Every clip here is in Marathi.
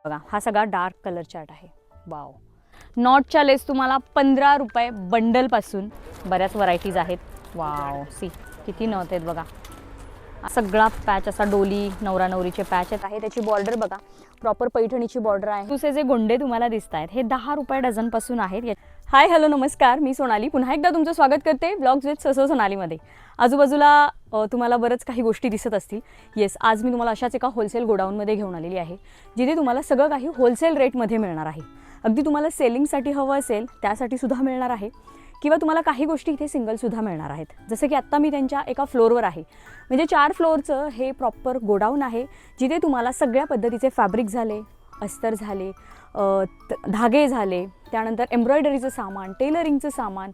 बघा हा सगळा डार्क कलर चार्ट आहे. वाव. नॉटच्या लेस तुम्हाला 15 रुपये बंडल पासून बऱ्याच व्हरायटीज आहेत. वाव सी किती नथ आहेत बघा. सगळा पॅच असा डोली नवरा नवरीचे पॅच आहे. त्याची बॉर्डर बघा प्रॉपर पैठणीची बॉर्डर आहे. तुझे जे गोंडे तुम्हाला दिसत आहेत हे 10 रुपये डझन पासून आहेत. हाय हॅलो नमस्कार, मी सोनाली पुन्हा एकदा तुमचं स्वागत करते ब्लॉग्स विथ ससो सोनालीमध्ये. आजूबाजूला तुम्हाला बरंच काही गोष्टी दिसत असतील. येस, आज मी तुम्हाला अशाच एका होलसेल गोडाऊनमध्ये घेऊन आलेली आहे जिथे तुम्हाला सगळं काही होलसेल रेटमध्ये मिळणार आहे. अगदी तुम्हाला सेलिंगसाठी हवं असेल त्यासाठी सुद्धा मिळणार आहे किंवा तुम्हाला काही गोष्टी इथे सिंगलसुद्धा मिळणार आहेत. जसं की आत्ता मी त्यांच्या एका फ्लोअरवर आहे, म्हणजे 4 फ्लोअरचं हे प्रॉपर गोडाऊन आहे जिथे तुम्हाला सगळ्या पद्धतीचे फॅब्रिक झाले, अस्तर झाले, धागे झाले, त्यानंतर एम्ब्रॉयडरीचं सामान, टेलरिंगचं सामान,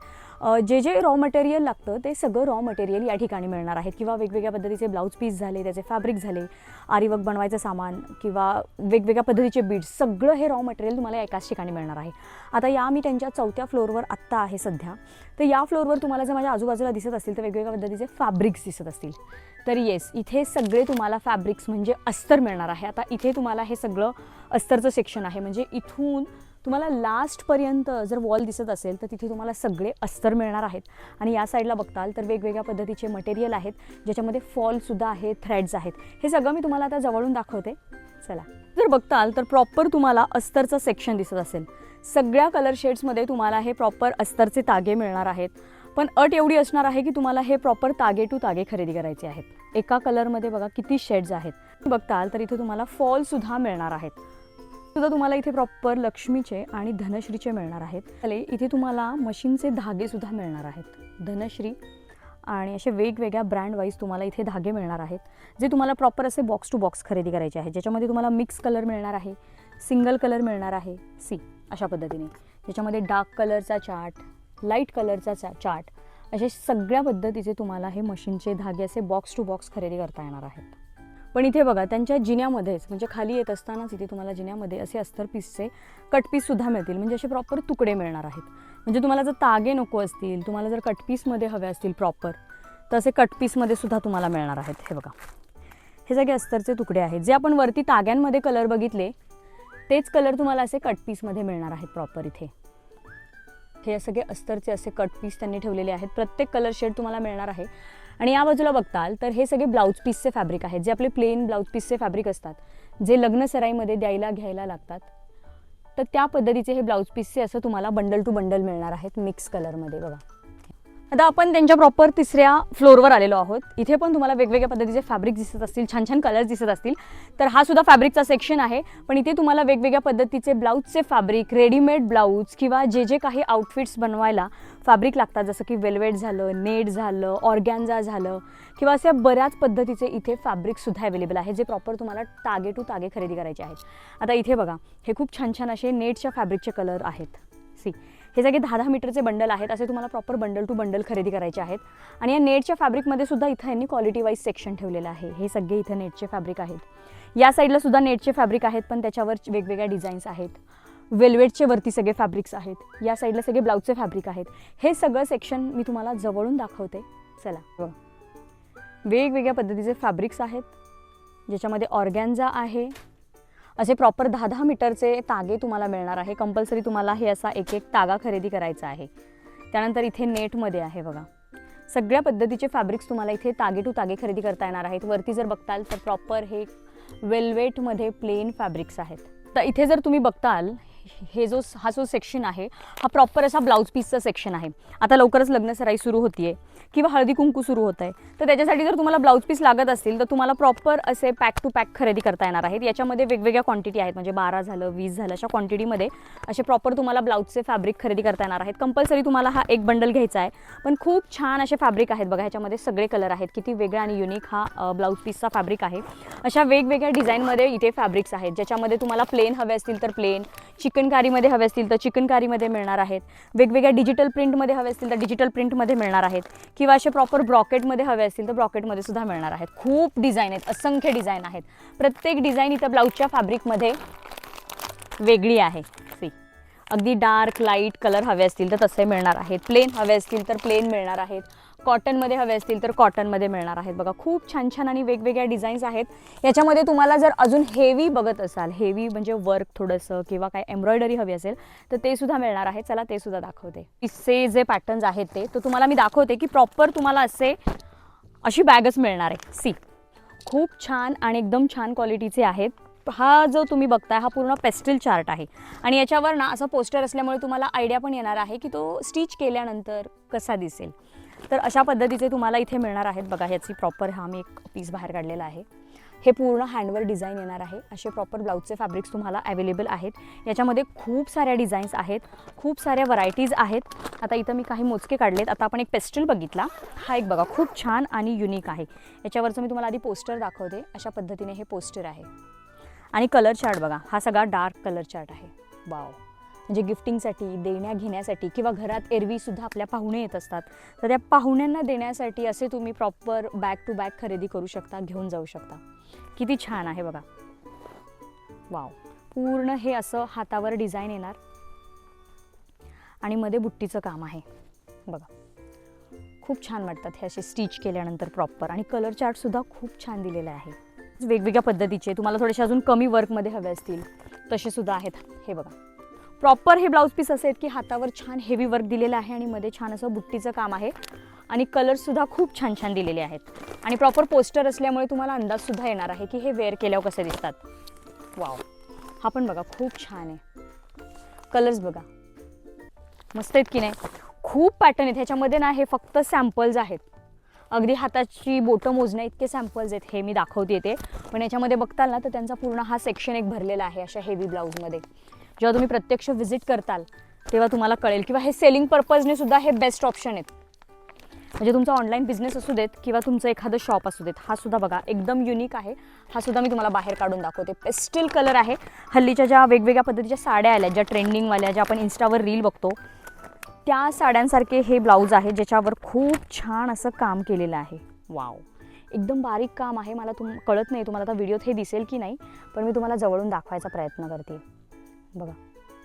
जे जे रॉ मटेरियल लागतं ते सगळं रॉ मटेरियल या ठिकाणी मिळणार आहेत. किंवा वेगवेगळ्या पद्धतीचे ब्लाऊज पीस झाले, त्याचे फॅब्रिक झाले, आरीवर्क बनवायचं सामान किंवा वेगवेगळ्या पद्धतीचे बीड्स, सगळं हे रॉ मटेरियल तुम्हाला एकाच ठिकाणी मिळणार आहे. आता या मी त्यांच्या 4थ्या फ्लोअरवर आत्ता आहे सध्या. तर या फ्लोअरवर तुम्हाला जर माझ्या आजूबाजूला दिसत असतील तर वेगवेगळ्या पद्धतीचे फॅब्रिक्स दिसत असतील. तर येस, इथे सगळे तुम्हाला फॅब्रिक्स म्हणजे अस्तर मिळणार आहे. आता इथे तुम्हाला हे सगळं अस्तरचं सेक्शन आहे, म्हणजे इथून तुम्हाला लास्टपर्यंत जर वॉल दिसत असेल तर तिथे तुम्हाला सगळे अस्तर मिळणार आहेत. आणि या साईडला बघताल तर वेगवेगळ्या पद्धतीचे मटेरियल आहेत ज्याच्यामध्ये फॉलसुद्धा आहेत, थ्रेड्स आहेत. हे सगळं मी तुम्हाला आता जवळून दाखवते. चला, जर बघताल तर प्रॉपर तुम्हाला अस्तरचं सेक्शन दिसत असेल. सगळ्या कलर शेड्समध्ये तुम्हाला हे प्रॉपर अस्तरचे तागे मिळणार आहेत. पण अट एवढी असणार आहे की तुम्हाला हे प्रॉपर तागे टू तागे खरेदी करायचे आहेत. एका कलरमध्ये बघा किती शेड्स आहेत. बघताल तर इथे तुम्हाला फॉलसुद्धा मिळणार आहेत. सुद्धा तुम्हाला इथे प्रॉपर लक्ष्मीचे आणि धनश्रीचे मिळणार आहेत. इथे तुम्हाला मशीनचे धागे सुद्धा मिळणार आहेत. धनश्री आणि असे वेगवेगळ्या ब्रँड वाईज तुम्हाला इथे धागे मिळणार आहेत जे तुम्हाला प्रॉपर असे बॉक्स टू बॉक्स खरेदी करायचे आहेत. ज्याच्यामध्ये तुम्हाला मिक्स कलर मिळणार आहे, सिंगल कलर मिळणार आहे. सी अशा पद्धतीने ज्याच्यामध्ये डार्क कलरचा चार्ट, लाईट कलरचा चार्ट, असे सगळ्या पद्धतीचे तुम्हाला हे मशीनचे धागे असे बॉक्स टू बॉक्स खरेदी करता येणार आहेत. पण इथे बघा त्यांच्या जिन्यामध्येच, म्हणजे खाली येत असतानाच इथे तुम्हाला जिन्यामध्ये असे अस्तर पीसचे कट पीससुद्धा मिळतील. म्हणजे असे प्रॉपर तुकडे मिळणार आहेत. म्हणजे तुम्हाला जर तागे नको असतील, तुम्हाला जर कट पीसमध्ये हवे असतील प्रॉपर, तर असे कट पीसमध्ये सुद्धा तुम्हाला मिळणार आहेत. हे बघा हे सगळे अस्तरचे तुकडे आहेत. जे आपण वरती ताग्यांमध्ये कलर बघितले तेच कलर तुम्हाला असे कट पीसमध्ये मिळणार आहेत प्रॉपर. इथे हे सगळे अस्तरचे असे कट पीस त्यांनी ठेवलेले आहेत. प्रत्येक कलर शेड तुम्हाला मिळणार आहे. आणि या बाजूला बघताल तर हे सगळे ब्लाऊज पीसचे फॅब्रिक आहेत, जे आपले प्लेन ब्लाऊज पीसचे फॅब्रिक असतात, जे लग्न सराईमध्ये द्यायला घ्यायला लागतात. तर त्या पद्धतीचे हे ब्लाऊज पीसचे असं तुम्हाला बंडल टू बंडल मिळणार आहेत मिक्स कलरमध्ये. बघा आता आपण त्यांच्या प्रॉपर 3ऱ्या फ्लोअरवर आलेलो आहोत. इथे पण तुम्हाला वेगवेगळ्या पद्धतीचे फॅब्रिक दिसत असतील, छान छान कलर्स दिसत असतील. तर हा सुद्धा फॅब्रिकचा सेक्शन आहे. पण इथे तुम्हाला वेगवेगळ्या पद्धतीचे ब्लाऊजचे फॅब्रिक, रेडीमेड ब्लाऊज किंवा जे जे काही आउटफिट्स बनवायला फॅब्रिक लागतात, जसं की वेल्वेट झालं, नेट झालं, ऑर्गॅन्झा झालं, किंवा अशा बऱ्याच पद्धतीचे इथे फॅब्रिकसुद्धा अवेलेबल आहे जे प्रॉपर तुम्हाला तागे टू तागे खरेदी करायचे आहेत. आता इथे बघा हे खूप छान छान असे नेटच्या फॅब्रिकचे कलर आहेत. सी हे सगळे 10-10 मीटरचे बंडल आहेत. असे तुम्हाला प्रॉपर बंडल टू बंडल खरेदी करायचे आहेत. आणि या नेटच्या फॅब्रिकमध्ये सुद्धा इथं यांनी क्वालिटी वाईज सेक्शन ठेवलेलं आहे. हे सगळे इथं नेटचे फॅब्रिक आहेत. या साईडला सुद्धा नेटचे फॅब्रिक आहेत, पण त्याच्यावर वेगवेगळ्या डिझाईन्स आहेत. वेल्वेटचे वरती सगळे फॅब्रिक्स आहेत. या साईडला सगळे ब्लाऊजचे फॅब्रिक आहेत. हे सगळं सेक्शन मी तुम्हाला जवळून दाखवते. चला, वेगवेगळ्या पद्धतीचे फॅब्रिक्स आहेत ज्याच्यामध्ये ऑर्गॅन्झा आहे. असे प्रॉपर 10-10 मीटरचे तागे तुम्हाला मिळणार आहे. कंपल्सरी तुम्हाला हे असा एक एक तागा खरेदी करायचा आहे. त्यानंतर इथे नेटमध्ये आहे बघा सगळ्या पद्धतीचे फॅब्रिक्स तुम्हाला इथे तागे टू तागे खरेदी करता येणार आहेत. वरती जर बघताल तर प्रॉपर हे वेल्वेटमध्ये प्लेन फॅब्रिक्स आहेत. तर इथे जर तुम्ही बघताल हे हा जो सेक्शन आहे हा प्रॉपर असा ब्लाऊज पीसचा सेक्शन आहे. आता लवकरच लग्न सराई सुरू होतीये किंवा हळदी कुंकू सुरू होत आहे, तर त्याच्यासाठी जर तुम्हाला ब्लाऊज पीस लागत असतील तर तुम्हाला प्रॉपर असे पॅक टू पॅक खरेदी करता येणार आहेत. याच्यामध्ये वेगवेगळ्या क्वांटिटी आहेत, म्हणजे 12 झालं, 20 झालं, अशा क्वांटिटीमध्ये असे प्रॉपर तुम्हाला ब्लाऊजचे फॅब्रिक खरेदी करता येणार आहेत. कंपल्सरी तुम्हाला हा एक बंडल घ्यायचा आहे. पण खूप छान असे फॅब्रिक आहेत बघा. ह्याच्यामध्ये सगळे कलर आहेत. किती वेगळा आणि युनिक हा ब्लाऊज पीसचा फॅब्रिक आहे. अशा वेगवेगळ्या डिझाईनमध्ये इथे फॅब्रिक्स आहेत, ज्याच्यामध्ये तुम्हाला प्लेन हवे असतील तर प्लेन, चिकनकारीमध्ये हवे असतील तर चिकनकारीमध्ये मिळणार आहेत. वेगवेगळ्या डिजिटल प्रिंटमध्ये हवे असतील तर डिजिटल प्रिंटमध्ये मिळणार आहेत. किंवा असे प्रॉपर ब्रॉकेटमध्ये हवे असतील तर ब्रॉकेटमध्ये सुद्धा मिळणार आहेत. खूप डिझाईन आहेत, असंख्य डिझाईन आहेत. प्रत्येक डिझाईन इथं ब्लाऊजच्या फॅब्रिकमध्ये वेगळी आहे. सी अगदी डार्क लाईट कलर हवे असतील तर तसे मिळणार आहेत. प्लेन हवे असतील तर प्लेन मिळणार आहेत. कॉटनमध्ये हवे असतील तर कॉटनमध्ये मिळणार आहेत बघा. खूप छान छान आणि वेगवेगळ्या डिझाईन्स आहेत. याच्यामध्ये तुम्हाला जर अजून हेवी बघत असाल, हेवी म्हणजे वर्क थोडंसं किंवा काय एम्ब्रॉयडरी हवी असेल तर ते सुद्धा मिळणार आहे. चला ते सुद्धा दाखवते. इसे जे पॅटर्न्स आहेत ते तर तुम्हाला मी दाखवते की प्रॉपर तुम्हाला अशी बॅगच मिळणार आहे. सी, खूप छान आणि एकदम छान क्वालिटीचे आहेत. हा जो तुम्ही बघताय हा पूर्ण पेस्टल चार्ट आहे आणि याच्यावर ना असं पोस्टर असल्यामुळे तुम्हाला आयडिया पण येणार आहे की तो स्टिच केल्यानंतर कसा दिसेल. तर अशा पद्धतीचे तुम्हाला इथे मिळणार आहेत बघा. ह्याची प्रॉपर हा मी एक पीस बाहेर काढलेला आहे. हे पूर्ण हँडवर डिझाईन येणार आहे. असे प्रॉपर ब्लाऊजचे फॅब्रिक्स तुम्हाला अवेलेबल आहेत. याच्यामध्ये खूप साऱ्या डिझाईन्स आहेत, खूप साऱ्या व्हरायटीज आहेत. आता इथं मी काही मोजके काढलेत. आता आपण एक पेस्टल बघितला, हा एक बघा खूप छान आणि युनिक आहे. याच्यावरचं मी तुम्हाला आधी पोस्टर दाखवते. अशा पद्धतीने हे पोस्टर आहे आणि कलर चार्ट बघा. हा सगळा डार्क कलर चार्ट आहे. वाव, म्हणजे गिफ्टिंगसाठी, देण्या घेण्यासाठी किंवा घरात एरवीसुद्धा आपल्या पाहुणे येत असतात तर त्या पाहुण्यांना देण्यासाठी असे तुम्ही प्रॉपर बॅग टू बॅग खरेदी करू शकता, घेऊन जाऊ शकता. किती छान आहे बघा. वाव, पूर्ण हे असं हातावर डिझाईन येणार आणि मध्ये बुट्टीचं काम आहे बघा. खूप छान वाटतात हे असे स्टिच केल्यानंतर प्रॉपर. आणि कलर चार्टसुद्धा खूप छान दिलेला आहे. वेगवेगळ्या पद्धतीचे तुम्हाला थोडेसे अजून कमी वर्कमध्ये हवे असतील तसे सुद्धा आहेत. हे बघा, प्रॉपर हे ब्लाऊज पीस असे आहेत की हातावर छान हेवी वर्क दिलेलं आहे आणि मध्ये छान असं बुट्टीचं काम आहे आणि कलर्ससुद्धा खूप छान छान दिलेले आहेत. आणि प्रॉपर पोस्टर असल्यामुळे तुम्हाला अंदाजसुद्धा येणार आहे की हे वेअर केल्यावर कसे दिसतात. वाव, हा पण बघा खूप छान आहे. कलर्स बघा मस्त आहेत की नाही. खूप पॅटर्न आहेत ह्याच्यामध्ये ना. हे फक्त सॅम्पल्स आहेत, अगदी हाताची बोटं मोजण्या इतके सॅम्पल्स आहेत. हे मी दाखवते ते, पण याच्यामध्ये बघताल ना तर त्यांचा पूर्ण हा सेक्शन एक भरलेला आहे अशा हेवी ब्लाऊजमध्ये. जेव्हा तुम्ही प्रत्यक्ष व्हिजिट करताल तेव्हा तुम्हाला कळेल किंवा हे सेलिंग पर्पजने सुद्धा हे बेस्ट ऑप्शन आहेत. म्हणजे तुमचा ऑनलाईन बिझनेस असू देत किंवा तुमचं एखादं शॉप असू देत. हा सुद्धा बघा एकदम युनिक आहे. हा सुद्धा मी तुम्हाला बाहेर काढून दाखवते. पेस्टल कलर आहे. हल्लीच्या ज्या वेगवेगळ्या पद्धतीच्या साड्या आल्या, ज्या ट्रेंडिंगवाल्या, ज्या आपण इंस्टावर रील बघतो त्या साड्यांसारखे हे ब्लाऊज आहे ज्याच्यावर खूप छान असं काम केलेलं आहे. वाव, एकदम बारीक काम आहे. मला कळत नाही तुम्हाला आता व्हिडिओत हे दिसेल की नाही, पण मी तुम्हाला जवळून दाखवायचा प्रयत्न करते. बघा,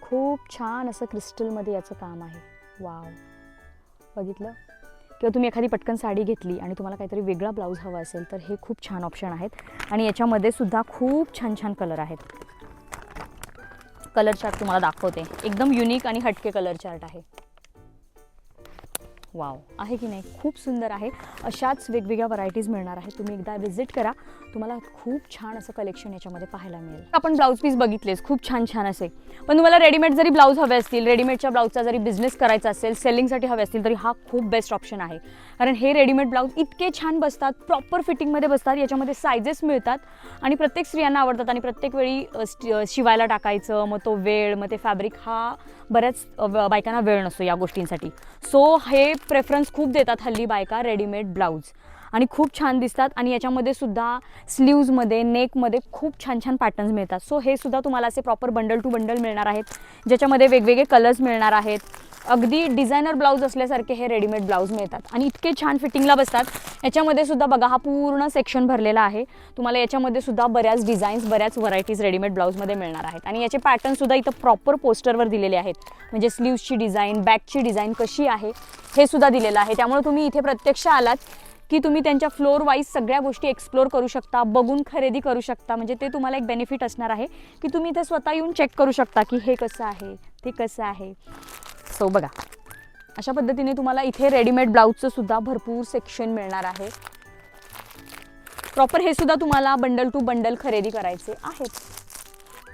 खूप छान असं क्रिस्टलमध्ये याचं काम आहे. वाव, बघितलं. किंवा तुम्ही एखादी पटकन साडी घेतली आणि तुम्हाला काहीतरी वेगळा ब्लाऊज हवा असेल तर हे खूप छान ऑप्शन आहेत. आणि याच्यामध्ये सुद्धा खूप छान छान कलर आहेत. कलर चार्ट तुम्हाला दाखवते. एकदम युनिक आणि हटके कलर चार्ट आहे. वाव, आहे की नाही. खूप सुंदर आहे. अशाच वेगवेगळ्या व्हरायटीज मिळणार आहेत. तुम्ही एकदा व्हिजिट करा, तुम्हाला खूप छान असं कलेक्शन याच्यामध्ये पाहायला मिळेल. आपण ब्लाऊज पीस बघितलेच खूप छान छान असे, पण तुम्हाला रेडीमेड जरी ब्लाऊज हवे असतील, रेडीमेडच्या ब्लाऊजचा जरी बिझनेस करायचा असेल, सेलिंगसाठी हवे असतील तरी हा खूप बेस्ट ऑप्शन आहे. कारण हे रेडीमेड ब्लाऊज इतके छान बसतात, प्रॉपर फिटिंगमध्ये बसतात. याच्यामध्ये सायझेस मिळतात आणि प्रत्येक स्त्रियांना आवडतात आणि प्रत्येक वेळी शिवायला टाकायचं, मग तो वेळ, मग ते फॅब्रिक, हा बऱ्याच बायकांना वेळ नसतो या गोष्टींसाठी. सो हे प्रेफरन्स खूप देतात हल्ली बायका रेडीमेड ब्लाऊज आणि खूप छान दिसतात. आणि याच्यामध्ये सुद्धा स्लीव्जमध्ये, नेकमध्ये खूप छान छान पॅटर्न्स मिळतात. सो हे सुद्धा तुम्हाला असे प्रॉपर बंडल टू बंडल मिळणार आहेत ज्याच्यामध्ये वेगवेगळे कलर्स मिळणार आहेत. अगदी डिझायनर ब्लाऊज असल्यासारखे हे रेडीमेड ब्लाऊज मिळतात आणि इतके छान फिटिंगला बसतात. याच्यामध्ये सुद्धा बघा हा पूर्ण सेक्शन भरलेला आहे. तुम्हाला याच्यामध्ये सुद्धा बऱ्याच डिझाईन्स, बऱ्याच व्हरायटीज रेडीमेड ब्लाऊजमध्ये मिळणार आहेत. आणि याचे पॅटर्न सुद्धा इथं प्रॉपर पोस्टरवर दिलेले आहेत. म्हणजे स्लीव्सची डिझाईन, बॅकची डिझाईन कशी आहे हे सुद्धा दिलेलं आहे. त्यामुळे तुम्ही इथे प्रत्यक्ष आलात की तुम्ही त्यांच्या फ्लोर वाईज सगळ्या गोष्टी एक्सप्लोर करू शकता, बघून खरेदी करू शकता. म्हणजे ते तुम्हाला एक बेनिफिट असणार आहे की तुम्ही इथे स्वतः येऊन चेक करू शकता की हे कसं आहे, ते कसं आहे. सो बघा, अशा पद्धतीने तुम्हाला इथे रेडीमेड ब्लाऊजचं सुद्धा भरपूर सेक्शन मिळणार आहे. प्रॉपर हे सुद्धा तुम्हाला बंडल टू बंडल खरेदी करायचे आहेत.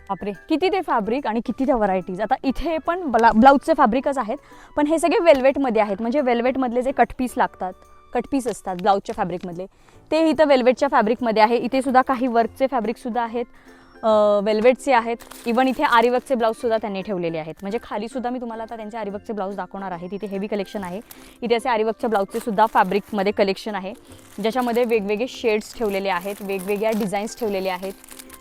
बापरे, किती ते फॅब्रिक आणि किती त्या व्हरायटीज. आता इथे पण ब्लाऊजचे फॅब्रिकच आहेत, पण हे सगळे वेल्वेटमध्ये आहेत. म्हणजे वेल्वेटमधले जे कटपीस लागतात, कटपीस असतात ब्लाऊजच्या फॅब्रिकमधले, ते इथं वेल्वेटच्या फॅब्रिकमध्ये आहे. इथे सुद्धा काही वर्कचे फॅब्रिकसुद्धा आहेत, वेल्वेटचे आहेत. इवन इथे आरीवर्कचे ब्लाऊजसुद्धा त्यांनी ठेवलेले आहेत. म्हणजे खालीसुद्धा मी तुम्हाला आता त्यांचे आरीवर्कचे ब्लाऊज दाखवणार आहे. तिथे हेवी कलेक्शन आहे. इथे असे आरीवर्कच्या ब्लाऊजचे सुद्धा फॅब्रिकमध्ये कलेक्शन आहे ज्याच्यामध्ये वेगवेगळे शेड्स ठेवलेले आहेत, वेगवेगळ्या डिझाईन्स ठेवलेले आहेत,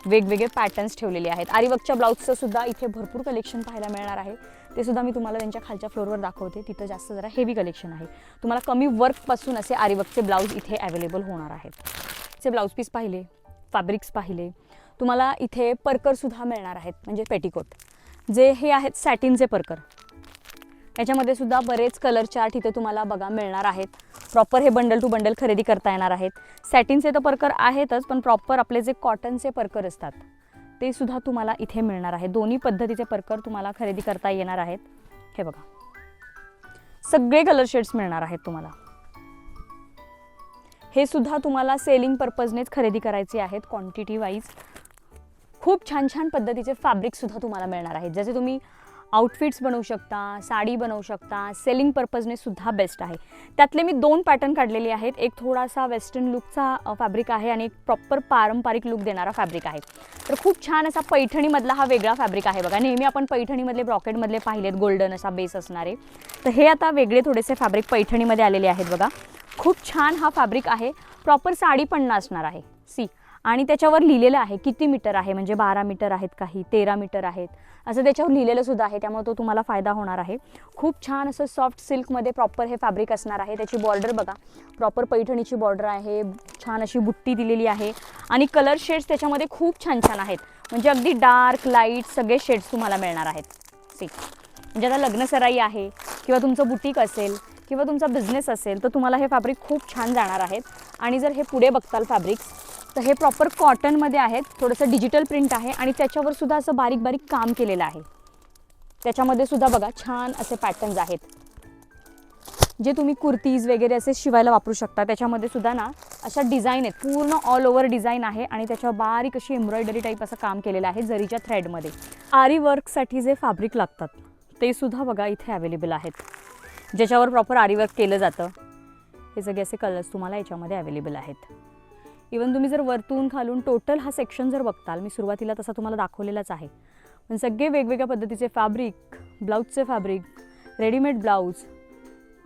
वेगवेगळे पॅटर्न्स ठेवलेले आहेत. आरीवर्कच्या ब्लाऊजचं सुद्धा इथे भरपूर कलेक्शन पाहायला मिळणार आहे. ते सुद्धा मी तुम्हाला त्यांच्या खालच्या फ्लोअरवर दाखवते. तिथं जास्त जरा हेवी कलेक्शन आहे. तुम्हाला कमी वर्कपासून असे आरीवर्कचे ब्लाऊज इथे अवेलेबल होणार आहेत. ते ब्लाऊज पीस पाहिले, फॅब्रिक्स पाहिले, तुम्हाला इथे परकरसुद्धा मिळणार आहेत. म्हणजे पेटिकोट जे हे आहेत सॅटिनचे परकर. याच्यामध्ये सुद्धा बरेच कलर चार्ट इथे तुम्हाला बघा मिळणार आहेत. प्रॉपर हे बंडल टू बंडल खरेदी करता येणार आहेत. सॅटिनचे तर परकर आहेतच, पण प्रॉपर आपले जे कॉटनचे परकर असतात ते सुद्धा तुम्हाला इथे मिळणार आहे. दोन्ही पद्धतीचे परकर तुम्हाला खरेदी करता येणार आहेत. हे बघा सगळे कलर शेड्स मिळणार आहेत तुम्हाला. हे सुद्धा तुम्हाला सेलिंग पर्पजनेच खरेदी करायचे आहेत क्वांटिटी वाईज. खूप छान छान पद्धतीचे फॅब्रिक सुद्धा तुम्हाला मिळणार आहेत, ज्याचे तुम्ही आउटफिट्स बनवू शकता, साडी बनवू शकता. सेलिंग पर्पजने सुद्धा बेस्ट आहे. त्यातले मी 2 पॅटर्न काढलेले आहेत. एक थोडासा वेस्टर्न लुकचा फॅब्रिक आहे आणि एक प्रॉपर पारंपरिक लुक देणारा फॅब्रिक आहे. तर खूप छान असा पैठणीमधला हा वेगळा फॅब्रिक आहे बघा. नेहमी आपण पैठणीमधले ब्रॉकेटमधले पाहिलेत गोल्डन असा बेस असणारे, तर हे आता वेगळे थोडेसे फॅब्रिक पैठणीमध्ये आलेले आहेत बघा. खूप छान हा फॅब्रिक आहे. प्रॉपर साडी पण असणार आहे सी. आणि त्याच्यावर लिहिलेलं आहे किती मीटर आहे, म्हणजे 12 मीटर आहेत, काही 13 मीटर आहेत, असं त्याच्यावर लिहिलेलं सुद्धा आहे. त्यामुळे तो तुम्हाला फायदा होणार आहे. खूप छान असं सॉफ्ट सिल्कमध्ये प्रॉपर हे फॅब्रिक असणार आहे. त्याची बॉर्डर बघा, प्रॉपर पैठणीची बॉर्डर आहे. छान अशी बुट्टी दिलेली आहे आणि कलर शेड्स त्याच्यामध्ये खूप छान छान आहेत. म्हणजे अगदी डार्क लाईट सगळे शेड्स तुम्हाला मिळणार आहेत. सी म्हणजे आता लग्नसराई आहे किंवा तुमचं बुटीक असेल किंवा तुमचा बिझनेस असेल तर तुम्हाला हे फॅब्रिक खूप छान जाणार आहेत. आणि जर हे पुढे बघताल फॅब्रिक्स तर हे प्रॉपर कॉटनमध्ये आहेत. थोडंसं डिजिटल प्रिंट आहे आणि त्याच्यावर सुद्धा असं बारीक बारीक काम केलेलं आहे. त्याच्यामध्ये सुद्धा बघा छान असे पॅटर्न्स आहेत, जे तुम्ही कुर्तीज वगैरे असे शिवायला वापरू शकता. त्याच्यामध्ये सुद्धा ना अशा डिझाईन आहेत, पूर्ण ऑल ओव्हर डिझाईन आहे आणि त्याच्यावर बारीक अशी एम्ब्रॉयडरी टाईप असं काम केलेलं आहे जरीच्या थ्रेडमध्ये. आरी वर्कसाठी जे फॅब्रिक लागतात ते सुद्धा बघा इथे अवेलेबल आहेत, ज्याच्यावर प्रॉपर आरी वर्क केलं जातं. हे सगळे असे कलर्स तुम्हाला याच्यामध्ये अवेलेबल आहेत. इवन तुम्ही जर वरतून खालून टोटल हा सेक्शन जर बघताल, मी सुरुवातीला तसा तुम्हाला दाखवलेलाच आहे, पण सगळे वेगवेगळ्या पद्धतीचे फॅब्रिक, ब्लाऊजचे फॅब्रिक, रेडीमेड ब्लाऊज,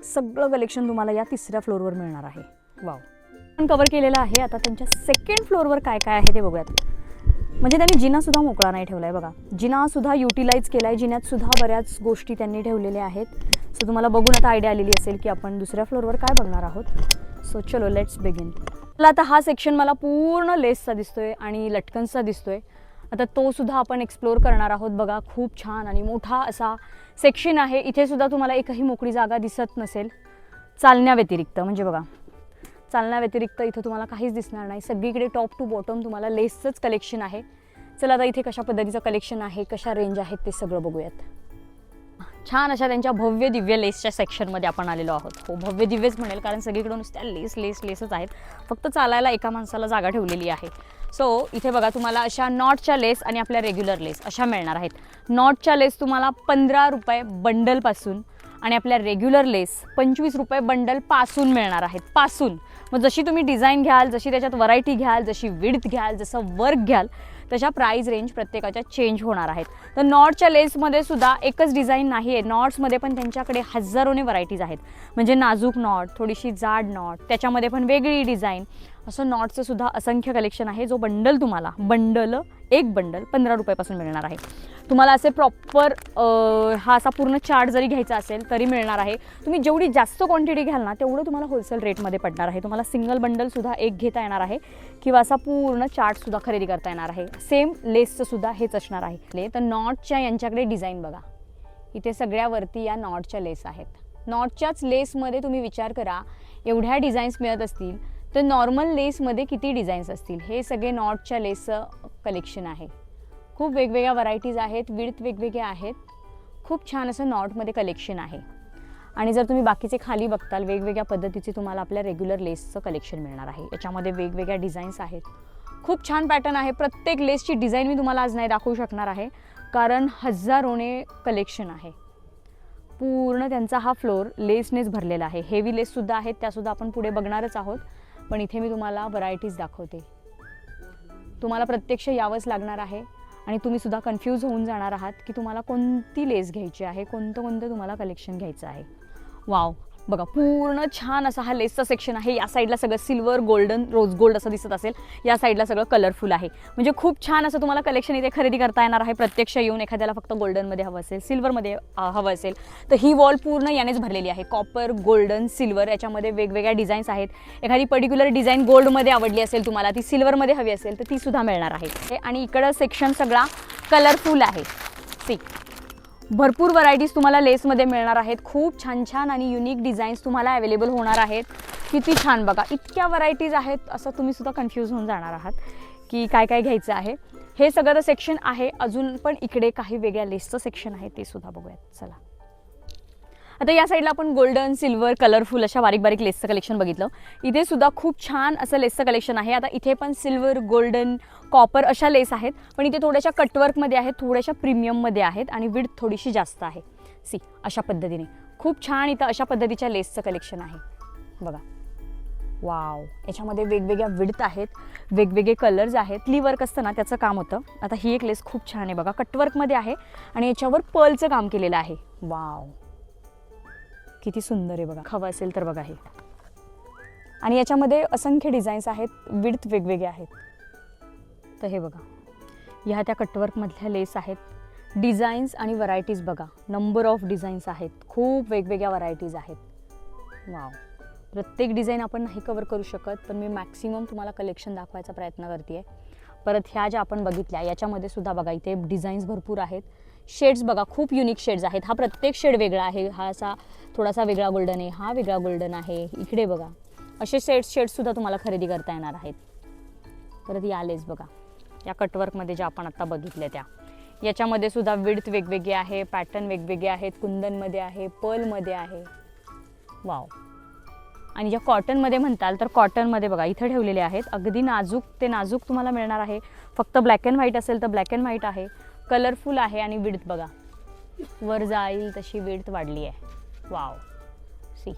सगळं कलेक्शन तुम्हाला या 3ऱ्या फ्लोअरवर मिळणार आहे. वाव, पण कवर केलेलं आहे. आता त्यांच्या 2nd फ्लोअरवर काय काय आहे ते बघूयात. म्हणजे त्यांनी जिनासुद्धा मोकळा नाही ठेवला आहे बघा. जिनासुद्धा युटिलाइज केला आहे. जिन्यातसुद्धा बऱ्याच गोष्टी त्यांनी ठेवलेल्या आहेत. सो तुम्हाला बघून आता आयडिया आलेली असेल की आपण 2ऱ्या फ्लोअरवर काय बघणार आहोत. सो चलो लेट्स बिगिन. आता हा सेक्शन मला पूर्ण लेसचा दिसतोय आणि लटकन्सचा दिसतोय. आता तो सुद्धा आपण एक्सप्लोर करणार आहोत बघा. खूप छान आणि मोठा असा सेक्शन आहे. इथे सुद्धा तुम्हाला एकही मोकळी जागा दिसत नसेल चालण्या व्यतिरिक्त. म्हणजे बघा चालण्या व्यतिरिक्त इथं तुम्हाला काहीच दिसणार नाही. सगळीकडे टॉप टू बॉटम तुम्हाला लेसचंच कलेक्शन आहे. चला आता इथे कशा पद्धतीचं कलेक्शन आहे, कशा रेंज आहेत ते सगळं बघूयात. छान अशा त्यांच्या भव्य दिव्य लेसच्या सेक्शनमध्ये आपण आलेलो आहोत. हो, भव्य दिव्यच म्हणेल, कारण सगळीकडून नुसत्या लेसच आहेत. फक्त चालायला एका माणसाला जागा ठेवलेली आहे. सो इथे बघा तुम्हाला अशा नॉटच्या लेस आणि आपल्या रेग्युलर लेस अशा मिळणार आहेत. नॉटच्या लेस तुम्हाला 15 रुपये बंडलपासून आणि आपल्या रेग्युलर लेस 25 रुपये बंडलपासून मिळणार आहेत. पासून मग जशी तुम्ही डिझाईन घ्याल, जशी त्याच्यात व्हरायटी घ्याल, जशी विड्थ घ्याल, जसं वर्क घ्याल, तशा प्राईस रेंज प्रत्येकाच्या चेंज होणार आहेत. तर नॉटच्या लेसमध्ये सुद्धा एकच डिझाईन नाही आहे. नॉट्समध्ये पण त्यांच्याकडे हजारोने व्हरायटीज आहेत. म्हणजे नाजूक नॉट, थोडीशी जाड नॉट, त्याच्यामध्ये पण वेगळी डिझाईन, असं नॉटचं सुद्धा असंख्य कलेक्शन आहे. जो बंडल तुम्हाला एक बंडल 15 रुपयापासून मिळणार आहे. तुम्हाला असे प्रॉपर हा असा पूर्ण चार्ट जरी घ्यायचा असेल तरी मिळणार आहे. तुम्ही जेवढी जास्त क्वांटिटी घ्याल ना तेवढं तुम्हाला होलसेल रेटमध्ये पडणार आहे. तुम्हाला सिंगल बंडलसुद्धा एक घेता येणार आहे किंवा असा पूर्ण चार्टसुद्धा खरेदी करता येणार आहे. सेम लेसचं सुद्धा हेच असणार आहे. तर नॉटच्या यांच्याकडे डिझाईन बघा, इथे सगळ्यावरती या नॉटच्या लेस आहेत. नॉटच्याच लेसमध्ये तुम्ही विचार करा, एवढ्या डिझाईन्स मिळत असतील तर नॉर्मल लेसमध्ये किती डिझाईन्स असतील. हे सगळे नॉटच्या लेसचं कलेक्शन आहे. खूप वेगवेगळ्या व्हरायटीज आहेत, विड्थ वेगवेगळे आहेत. खूप छान असं नॉटमध्ये कलेक्शन आहे. आणि जर तुम्ही बाकीचे खाली बघताल, वेगवेगळ्या पद्धतीचे तुम्हाला आपल्या रेग्युलर लेसचं कलेक्शन मिळणार आहे. याच्यामध्ये वेगवेगळ्या डिझाईन्स आहेत. खूप छान पॅटर्न आहे. प्रत्येक लेसची डिझाईन मी तुम्हाला आज नाही दाखवू शकणार आहे, कारण हजारोने कलेक्शन आहे. पूर्ण त्यांचा हा फ्लोर लेसनेच भरलेला आहे. हेवी लेससुद्धा आहेत, त्यासुद्धा आपण पुढे बघणारच आहोत. पण इथे मी तुम्हाला व्हरायटीज दाखवते. तुम्हाला प्रत्यक्ष यावंच लागणार आहे आणि तुम्ही सुद्धा कन्फ्यूज होऊन जाणार आहात की तुम्हाला कोणती लेस घ्यायची आहे, कोणतं तुम्हाला कलेक्शन घ्यायचं आहे. वाव, बघा पूर्ण छान असा हा लेसचा सेक्शन आहे. या साईडला सगळं सिल्वर, गोल्डन, रोज गोल्ड असं दिसत असेल. या साईडला सगळं कलरफुल आहे. म्हणजे खूप छान असं तुम्हाला कलेक्शन इथे खरेदी करता येणार आहे. प्रत्यक्ष येऊन एखाद्याला फक्त गोल्डनमध्ये हवं असेल, सिल्वरमध्ये हवं असेल तर ही वॉल पूर्ण यानेच भरलेली आहे. कॉपर, गोल्डन, सिल्वर याच्यामध्ये वेगवेगळ्या डिझाईन्स आहेत. एखादी पर्टिक्युलर डिझाईन गोल्डमध्ये आवडली असेल तुम्हाला, ती सिल्वरमध्ये हवी असेल तर ती सुद्धा मिळणार आहे. आणि इकडं सेक्शन सगळा कलरफुल आहे. सी भरपूर व्हरायटीज तुम्हाला लेसमध्ये मिळणार आहेत. खूप छान छान आणि युनिक डिझाईन्स तुम्हाला अवेलेबल होणार आहेत. किती छान बघा, इतक्या व्हरायटीज आहेत असं तुम्ही सुद्धा कन्फ्यूज होऊन जाणार आहात की काय काय घ्यायचं आहे. हे सगळं सेक्शन आहे. अजून पण इकडे काही वेगळ्या लेसचं सेक्शन आहे, ते सुद्धा बघूयात. चला, आता या साईडला आपण गोल्डन, सिल्वर, कलरफुल अशा बारीक बारीक लेसचं कलेक्शन बघितलं. इथे सुद्धा खूप छान असं लेसचं कलेक्शन आहे. आता इथे पण सिल्वर, गोल्डन, कॉपर अशा लेस आहेत, पण इथे थोड्याशा कटवर्कमध्ये आहेत, थोड्याशा प्रीमियममध्ये आहेत आणि विड्थ थोडीशी जास्त आहे. सी अशा पद्धतीने खूप छान इथं अशा पद्धतीच्या लेसचं कलेक्शन आहे बघा. वाव, याच्यामध्ये वेगवेगळ्या विड्थ आहेत, वेगवेगळे कलर्स आहेत. क्लीवर्क असतं ना त्याचं काम होतं. आता ही एक लेस खूप छान आहे बघा, कटवर्कमध्ये आहे आणि याच्यावर पर्लचं काम केलेलं आहे. वाव, किती सुंदर आहे बघा. हवं असेल तर बघा हे. आणि याच्यामध्ये असंख्य डिझाईन्स आहेत, विड्थ वेगवेगळे आहेत. तर हे बघा, ह्या त्या कटवर्कमधल्या लेस आहेत. डिझाईन्स आणि व्हरायटीज बघा, नंबर ऑफ डिझाईन्स आहेत, खूप वेगवेगळ्या व्हरायटीज आहेत. वाव, प्रत्येक डिझाईन आपण नाही कवर करू शकत, पण मी मॅक्सिमम तुम्हाला कलेक्शन दाखवायचा प्रयत्न करते आहे. परत ह्या ज्या आपण बघितल्या याच्यामध्ये सुद्धा बघा, इथे डिझाईन्स भरपूर आहेत. शेड्स बघा, खूप युनिक शेड्स आहेत. हा प्रत्येक शेड वेगळा आहे. हा असा थोडासा वेगळा गोल्डन आहे, हा वेगळा गोल्डन आहे. इकडे बघा, असे शेड्ससुद्धा तुम्हाला खरेदी करता येणार आहेत. परत या लेस बघा, या कटवर्कमध्ये ज्या आपण आत्ता बघितल्या त्या, याच्यामध्ये सुद्धा विड्थ वेगवेगळे आहे, पॅटर्न वेगवेगळे आहेत. कुंदनमध्ये आहे, पर्लमध्ये आहे. वाव, आणि ज्या कॉटनमध्ये म्हणताल तर कॉटनमध्ये बघा इथं ठेवलेले आहेत. अगदी नाजूक ते नाजूक तुम्हाला मिळणार आहे. फक्त ब्लॅक अँड व्हाईट असेल तर ब्लॅक अँड व्हाईट आहे. कलरफुल आहे आणि विड्थ बघा, वर जाईल तशी विड्थ वाढली आहे. वाव, सी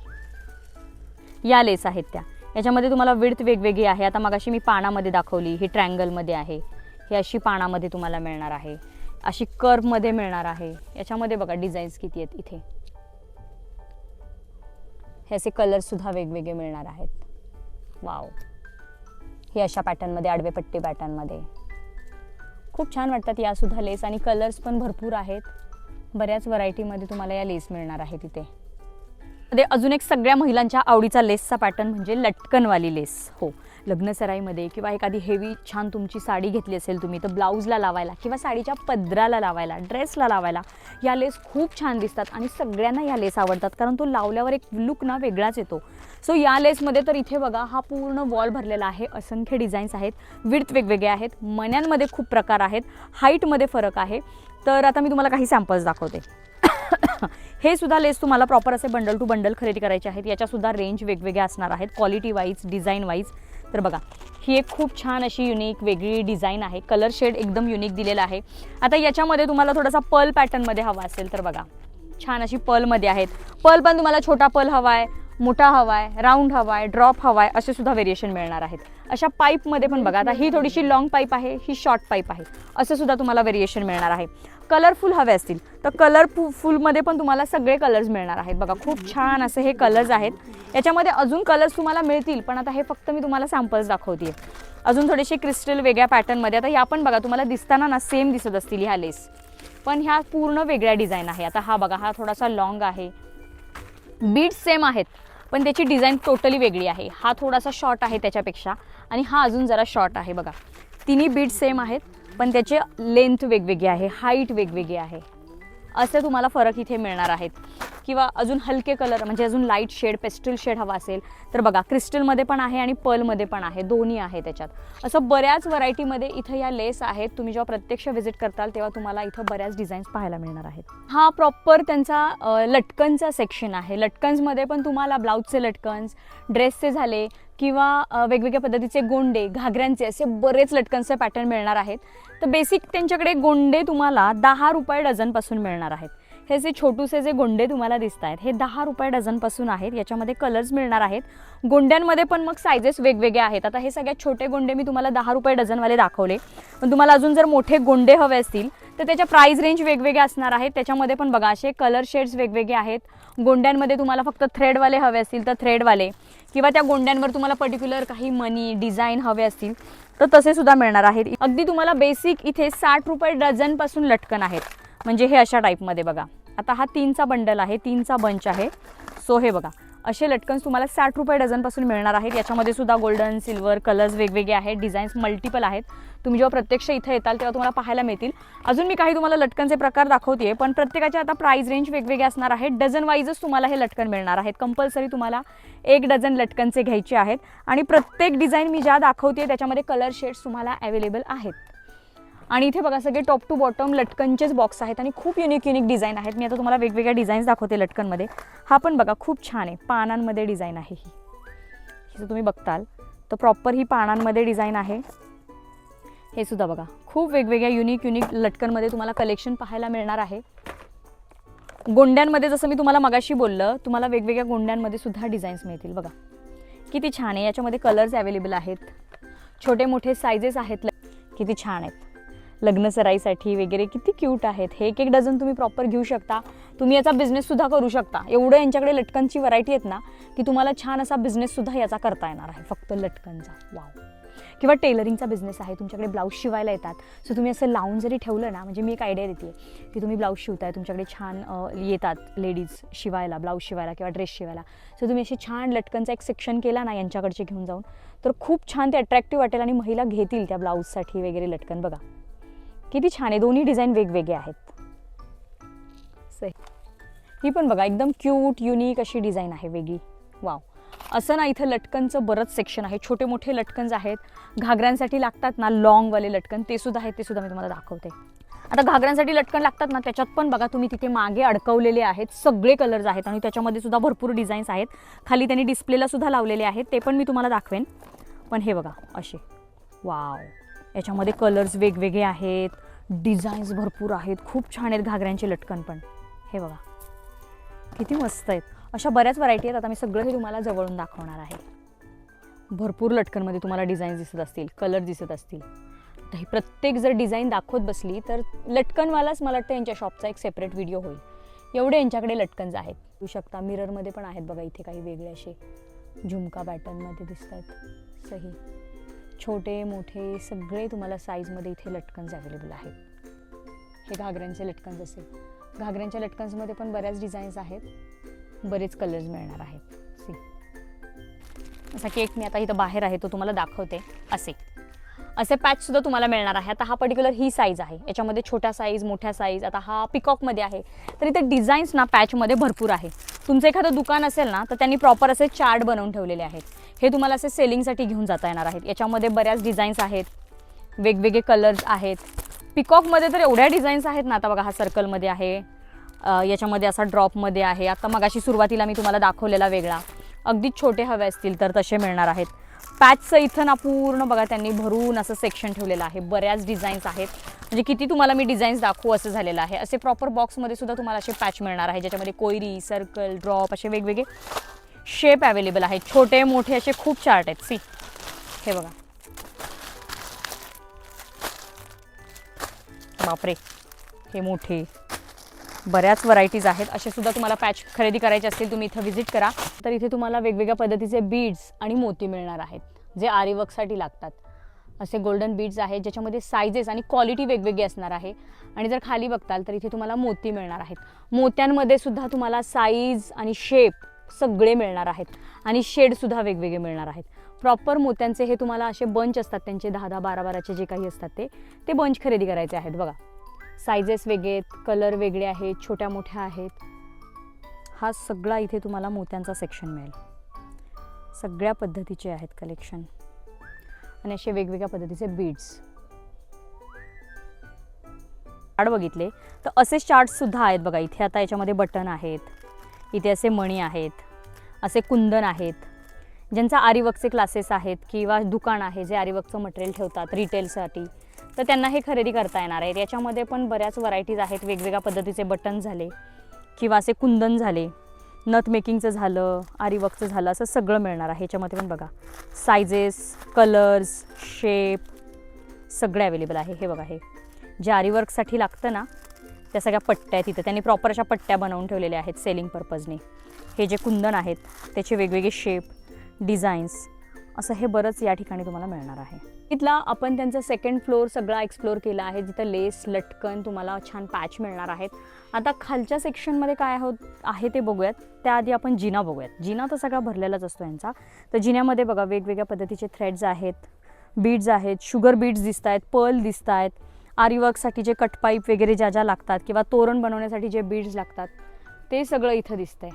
या लेस आहेत त्या. याच्यामध्ये तुम्हाला विड्थ वेगवेगळी आहे. आता मगाशी मी पानामध्ये दाखवली, ही ट्रँगलमध्ये आहे, ही अशी पानामध्ये तुम्हाला मिळणार आहे, अशी कर्वमध्ये मिळणार आहे. याच्यामध्ये बघा डिझाईन्स किती आहेत इथे. हे असे कलर्ससुद्धा वेगवेगळे मिळणार आहेत. वाव, हे अशा पॅटर्नमध्ये, आडवे पट्टी पॅटर्नमध्ये खूप छान वाटतात यासुद्धा लेस. आणि कलर्स पण भरपूर आहेत. बऱ्याच व्हरायटीमध्ये तुम्हाला या लेस मिळणार आहेत इथे. अजून एक सगळ्या महिलांच्या आवडीचा लेसचा पॅटर्न म्हणजे लटकनवाली लेस. हो, लग्नसराईमध्ये किंवा एखादी हेवी छान तुमची साडी घेतली असेल तुम्ही, तर ब्लाऊजला लावायला किंवा साडीच्या पदराला लावायला, ड्रेसला लावायला या लेस खूप छान दिसतात आणि सगळ्यांना या लेस आवडतात, कारण तो लावल्यावर एक लुक ना वेगळाच येतो. सो या लेसमध्ये तर इथे बघा, हा पूर्ण वॉल भरलेला आहे. असंख्य डिझाईन्स आहेत, विड्थ वेगवेगळे आहेत, मण्यांमध्ये खूप प्रकार आहेत, हाईटमध्ये फरक आहे. तर आता मी तुम्हाला काही सॅम्पल्स दाखवते. हे सुद्धा लेस तुम्हाला प्रॉपर असे बंडल टू बंडल खरेदी करायचे आहेत. याच्यासुद्धा रेंज वेगवेगळ्या असणार आहेत, क्वालिटी वाईज, डिझाईन वाईज. तर बघा, ही एक खूप छान अशी युनिक वेगळी डिझाईन आहे. कलर शेड एकदम युनिक दिलेला आहे. आता याच्यामध्ये तुम्हाला थोडासा पर्ल पॅटर्नमध्ये हवा असेल तर बघा, छान अशी पर्लमध्ये आहेत. पर्ल पण तुम्हाला छोटा पर्ल हवा आहे, मोठा हवा आहे, राऊंड हवा आहे, ड्रॉप हवा आहे, असे सुद्धा व्हेरिएशन मिळणार आहेत. अशा पाईपमध्ये पण बघा, आता ही थोडीशी लॉंग पाईप आहे, ही शॉर्ट पाईप आहे, असे सुद्धा तुम्हाला व्हेरिएशन मिळणार आहे. कलरफुल हवे असतील तर कलरफुलमध्ये पण तुम्हाला सगळे कलर्स मिळणार आहेत. बघा, खूप छान असे हे कलर्स आहेत. याच्यामध्ये अजून कलर्स तुम्हाला मिळतील, पण आता हे फक्त मी तुम्हाला सॅम्पल्स दाखवते. अजून थोडेसे क्रिस्टल वेगळ्या पॅटर्नमध्ये. आता या पण बघा, तुम्हाला दिसताना ना सेम दिसत असतील ह्या लेस, पण ह्या पूर्ण वेगळ्या डिझाईन आहे. आता हा बघा, हा थोडासा लॉंग आहे, बीड्स सेम आहेत पण त्याची डिझाईन टोटली वेगळी आहे. हा थोडासा शॉर्ट आहे त्याच्यापेक्षा, आणि हा अजून जरा शॉर्ट आहे. बघा, तिन्ही बीड्स सेम आहेत पण त्याचे लेंथ वेगवेगळी आहे, हाईट वेगवेगळी आहे, असे तुम्हाला फरक इथे मिळणार आहेत. किंवा अजून हलके कलर म्हणजे अजून लाईट शेड, पेस्टल शेड हवा असेल तर बघा, क्रिस्टलमध्ये पण आहे आणि पर्लमध्ये पण आहे, दोन्ही आहे त्याच्यात. असं बऱ्याच व्हरायटीमध्ये इथं या लेस आहेत. तुम्ही जेव्हा प्रत्यक्ष व्हिजिट करताल तेव्हा तुम्हाला इथं बऱ्याच डिझाईन्स पाहायला मिळणार आहेत. हा प्रॉपर त्यांचा लटकनचा सेक्शन आहे. लटकन्समध्ये पण तुम्हाला ब्लाऊजचे लटकन्स, ड्रेसचे झाले किंवा वेगवेगळ्या पद्धतीचे गोंडे, घागऱ्यांचे, असे बरेच लटकन्सचे पॅटर्न मिळणार आहेत. तर बेसिक त्यांच्याकडे गोंडे तुम्हाला 10 रुपये डझनपासून मिळणार आहेत. हे जे छोटूसे जे गोंडे तुम्हाला दिसत आहेत हे 10 रुपये डझनपासून आहेत. याच्यामध्ये कलर्स मिळणार आहेत. गोंड्यांमध्ये पण मग सायझेस वेगवेगळे आहेत. आता हे सगळ्यात छोटे गोंडे मी तुम्हाला 10 रुपये डझनवाले दाखवले, पण तुम्हाला अजून जर मोठे गोंडे हवे असतील तर त्याच्या प्राइस रेंज वेगवेगळ्या असणार आहेत. त्याच्यामध्ये पण बघा, असे कलर शेड्स वेगवेगळे आहेत. गोंड्यांमध्ये तुम्हाला फक्त थ्रेडवाले हवे असतील तर थ्रेडवाले, किंवा त्या गोंड्यांवर तुम्हाला पर्टिक्युलर काही मनी डिझाईन हवे असतील तर तसे सुद्धा मिळणार आहेत. अगदी तुम्हाला बेसिक इथे 60 रुपये डझनपासून लटकन आहेत. म्हणजे हे अशा टाईपमध्ये बघा. आता हा 3चा बंडल आहे, 3चा बंच आहे. सो हे बघा, असे लटकन्स तुम्हाला 60 रुपये डझनपासून मिळणार आहेत. याच्यामध्ये सुद्धा गोल्डन, सिल्वर कलर्स वेगवेगळे आहेत, डिझाईन्स मल्टिपल आहेत. तुम्ही जेव्हा प्रत्यक्ष इथे येताल तेव्हा तुम्हाला पाहायला मिळतील. अजून मी काही तुम्हाला लटकनचे प्रकार दाखवते, पण प्रत्येकाचे आता प्राइस रेंज वेगवेगळे असणार आहेत. डझन वाईजच तुम्हाला हे लटकन मिळणार आहेत. कंपल्सरी तुम्हाला 1 डझन लटकनचे घ्यायचे आहेत आणि प्रत्येक डिझाईन मी ज्या दाखवते त्याच्यामध्ये कलर शेड्स तुम्हाला अवेलेबल आहेत. आणि इथे बघा सगळे टॉप टू बॉटम लटकनचेच बॉक्स आहेत आणि खूप युनिक डिझाईन आहेत. मी आता तुम्हाला वेगवेगळ्या डिझाईन्स दाखवते लटकनमध्ये. हा पण बघा खूप छान आहे, पानांमध्ये डिझाईन आहे ही. जर तुम्ही बघताल तर प्रॉपर ही पानांमध्ये डिझाईन आहे. हे सुद्धा बघा खूप वेगवेगळ्या युनिक लटकनमध्ये तुम्हाला कलेक्शन पाहायला मिळणार आहे. गोंड्यांमध्ये जसं मी तुम्हाला मगाशी बोललं, तुम्हाला वेगवेगळ्या गोंड्यांमध्ये सुद्धा डिझाईन्स मिळतील. बघा किती छान आहे. याच्यामध्ये कलर्स अवेलेबल आहेत, छोटे मोठे सायझेस आहेत. किती छान आहेत, लग्न सराईसाठी वगैरे किती क्यूट आहेत. हे 1 डझन तुम्ही प्रॉपर घेऊ शकता. तुम्ही याचा बिझनेससुद्धा करू शकता. एवढं यांच्याकडे लटकनची व्हरायटी आहेत ना की तुम्हाला छान असा बिझनेससुद्धा याचा करता येणार आहे फक्त लटकनचा. वाव. किंवा टेलरिंगचा बिझनेस आहे, तुमच्याकडे ब्लाऊज शिवायला येतात, सो तुम्ही असं लावून जरी ठेवलं ना, म्हणजे मी एक आयडिया देते की तुम्ही ब्लाऊज शिवताय, तुमच्याकडे छान येतात लेडीज शिवायला, ब्लाऊज शिवायला किंवा ड्रेस शिवायला, सो तुम्ही अशी छान लटकनचा एक सेक्शन केला ना यांच्याकडचे घेऊन जाऊन, तर खूप छान ते अट्रॅक्टिव्ह वाटेल आणि महिला घेतील त्या ब्लाऊजसाठी वगैरे लटकन. बघा किती छान आहे, दोन्ही डिझाईन वेगवेगळे आहेत. ही पण बघा एकदम क्यूट युनिक अशी डिझाईन आहे वेगळी. वाव. असं ना इथं लटकनचं बरंच सेक्शन आहे, छोटे मोठे लटकन्स आहेत. घागऱ्यांसाठी लागतात ना लॉंगवाले लटकन, ते सुद्धा आहेत, ते सुद्धा मी तुम्हाला दाखवते. आता घागऱ्यांसाठी लटकन लागतात ना, त्याच्यात पण बघा तुम्ही तिथे मागे अडकवलेले आहेत, सगळे कलर्स आहेत आणि त्याच्यामध्ये सुद्धा भरपूर डिझाईन्स आहेत. खाली त्यांनी डिस्प्लेला सुद्धा लावलेले आहेत, ते पण मी तुम्हाला दाखवेन. पण हे बघा असे, वाव, याच्यामध्ये कलर्स वेगवेगळे आहेत, डिझाईन्स भरपूर आहेत, खूप छान आहेत घागऱ्यांचे लटकन पण. हे बघा किती मस्त आहेत. अशा बऱ्याच व्हरायटी आहेत. आता मी सगळं हे तुम्हाला जवळून दाखवणार आहे. भरपूर लटकनमध्ये तुम्हाला डिझाईन्स दिसत असतील, कलर दिसत असतील. तर ही प्रत्येक जर डिझाईन दाखवत बसली तर लटकनवालाच मला वाटतं यांच्या शॉपचा एक सेपरेट व्हिडिओ होईल, एवढे यांच्याकडे लटकन्स आहेत. बघू शकता मिररमध्ये पण आहेत बघा, इथे काही वेगळे असे झुमका पॅटर्नमध्ये दिसत आहेत. सही छोटे मोठे सगळे तुम्हाला साईजमध्ये इथे लटकन्स अवेलेबल आहेत. हे घागऱ्यांचे लटकन्स असेल, घागऱ्यांच्या लटकन्समध्ये पण बऱ्याच डिझाईन्स आहेत, बरेच कलर्स मिळणार आहेत. सी असा केक मी आता इथं बाहेर आहे तो तुम्हाला दाखवते. असे पॅचसुद्धा तुम्हाला मिळणार आहे. आता हा पर्टिक्युलर ही साईज आहे, याच्यामध्ये छोट्या साईज मोठ्या साईज. आता हा पिकॉकमध्ये आहे, तर इथे डिझाईन्स ना पॅचमध्ये भरपूर आहे. तुमचं एखादं दुकान असेल ना तर त्यांनी प्रॉपर असे चार्ट बनवून ठेवलेले आहेत, हे तुम्हाला असे सेलिंगसाठी घेऊन जाता येणार आहेत. याच्यामध्ये बऱ्याच डिझाईन्स आहेत, वेगवेगळे कलर्स आहेत. पिकॉकमध्ये तर एवढ्या डिझाईन्स आहेत ना. आता बघा हा सर्कलमध्ये आहे, याच्यामध्ये असा ड्रॉपमध्ये आहे. आता मगाशी सुरुवातीला मी तुम्हाला दाखवलेला वेगळा. अगदी छोटे हवे असतील तर तसे मिळणार आहेत. पॅचचं इथं ना पूर्ण बघा त्यांनी भरून असं सेक्शन ठेवलेलं आहे, बऱ्याच डिझाईन्स आहेत. म्हणजे किती तुम्हाला मी डिझाईन्स दाखवू असं झालेलं आहे. असे प्रॉपर बॉक्समध्ये सुद्धा तुम्हाला असे पॅच मिळणार आहे, ज्याच्यामध्ये कोयरी, सर्कल, ड्रॉप असे वेगवेगळे शेप अवेलेबल आहेत. छोटे मोठे असे खूप चार्ट आहेत. सी हे बघा, बापरे हे मोठे, बऱ्याच व्हरायटीज आहेत. असे सुद्धा तुम्हाला पॅच खरेदी करायचे असतील तुम्ही इथं व्हिजिट करा. तर इथे तुम्हाला वेगवेगळ्या पद्धतीचे बीड्स आणि मोती मिळणार आहेत, जे आरी वर्कसाठी लागतात. असे गोल्डन बीड्स आहेत ज्याच्यामध्ये सायझेस आणि क्वालिटी वेगवेगळी असणार आहे. आणि जर खाली बघताल तर इथे तुम्हाला मोती मिळणार आहेत. मोत्यांमध्ये सुद्धा तुम्हाला साईज आणि शेप सगळे मिळणार आहेत आणि शेडसुद्धा वेगवेगळे मिळणार आहेत. प्रॉपर मोत्यांचे हे तुम्हाला असे बंच असतात, त्यांचे 10-10, 12-12चे जे काही असतात ते बंच खरेदी करायचे आहेत. बघा सायझेस वेगळे आहेत, कलर वेगळे आहेत, छोट्या मोठ्या आहेत. हा सगळा इथे तुम्हाला मोत्यांचा सेक्शन मिळेल. सगळ्या पद्धतीचे आहेत कलेक्शन आणि असे वेगवेगळ्या पद्धतीचे बीड्स. चार्ट बघितले तर असे चार्ट्ससुद्धा आहेत बघा. इथे आता याच्यामध्ये बटन आहेत, इथे असे मणी आहेत, असे कुंदन आहेत. ज्यांचा आरीवर्कचे क्लासेस आहेत किंवा दुकान आहे जे आरीवर्कचं मटेरियल ठेवतात रिटेलसाठी, तर त्यांना हे खरेदी करता येणार आहे. याच्यामध्ये पण बऱ्याच व्हरायटीज आहेत. वेगवेगळ्या पद्धतीचे बटन झाले किंवा असे कुंदन झाले, नथ मेकिंगचं झालं, आरीवर्कचं झालं, असं सगळं मिळणार आहे. ह्याच्यामध्ये पण बघा सायझेस, कलर्स, शेप सगळे अवेलेबल आहे. हे बघा, हे जे आरीवर्कसाठी लागतं ना त्या सगळ्या पट्ट्या आहेत. तिथं त्यांनी प्रॉपर अशा पट्ट्या बनवून ठेवलेल्या आहेत सेलिंग पर्पजने. हे जे कुंदन आहेत त्याचे वेगवेगळे शेप, डिझाईन्स असं हे बरंच या ठिकाणी तुम्हाला मिळणार आहे. इथला आपण त्यांचा सेकंड फ्लोअर सगळा एक्सप्लोर केला आहे, जिथं लेस लटकन तुम्हाला छान पॅच मिळणार आहेत. आता खालच्या सेक्शनमध्ये काय आहे ते बघूयात. त्याआधी आपण जिना बघूयात. जिना तर सगळा भरलेलाच असतो यांचा. तर जिन्यामध्ये बघा वेगवेगळ्या पद्धतीचे थ्रेड्स आहेत, बीड्स आहेत, शुगर बीड्स दिसत आहेत, पर्ल दिसत आहेत. आरीवर्कसाठी जे कटपाईप वगैरे ज्या ज्या लागतात किंवा तोरण बनवण्यासाठी जे बीड्स लागतात ते सगळं इथं दिसतंय.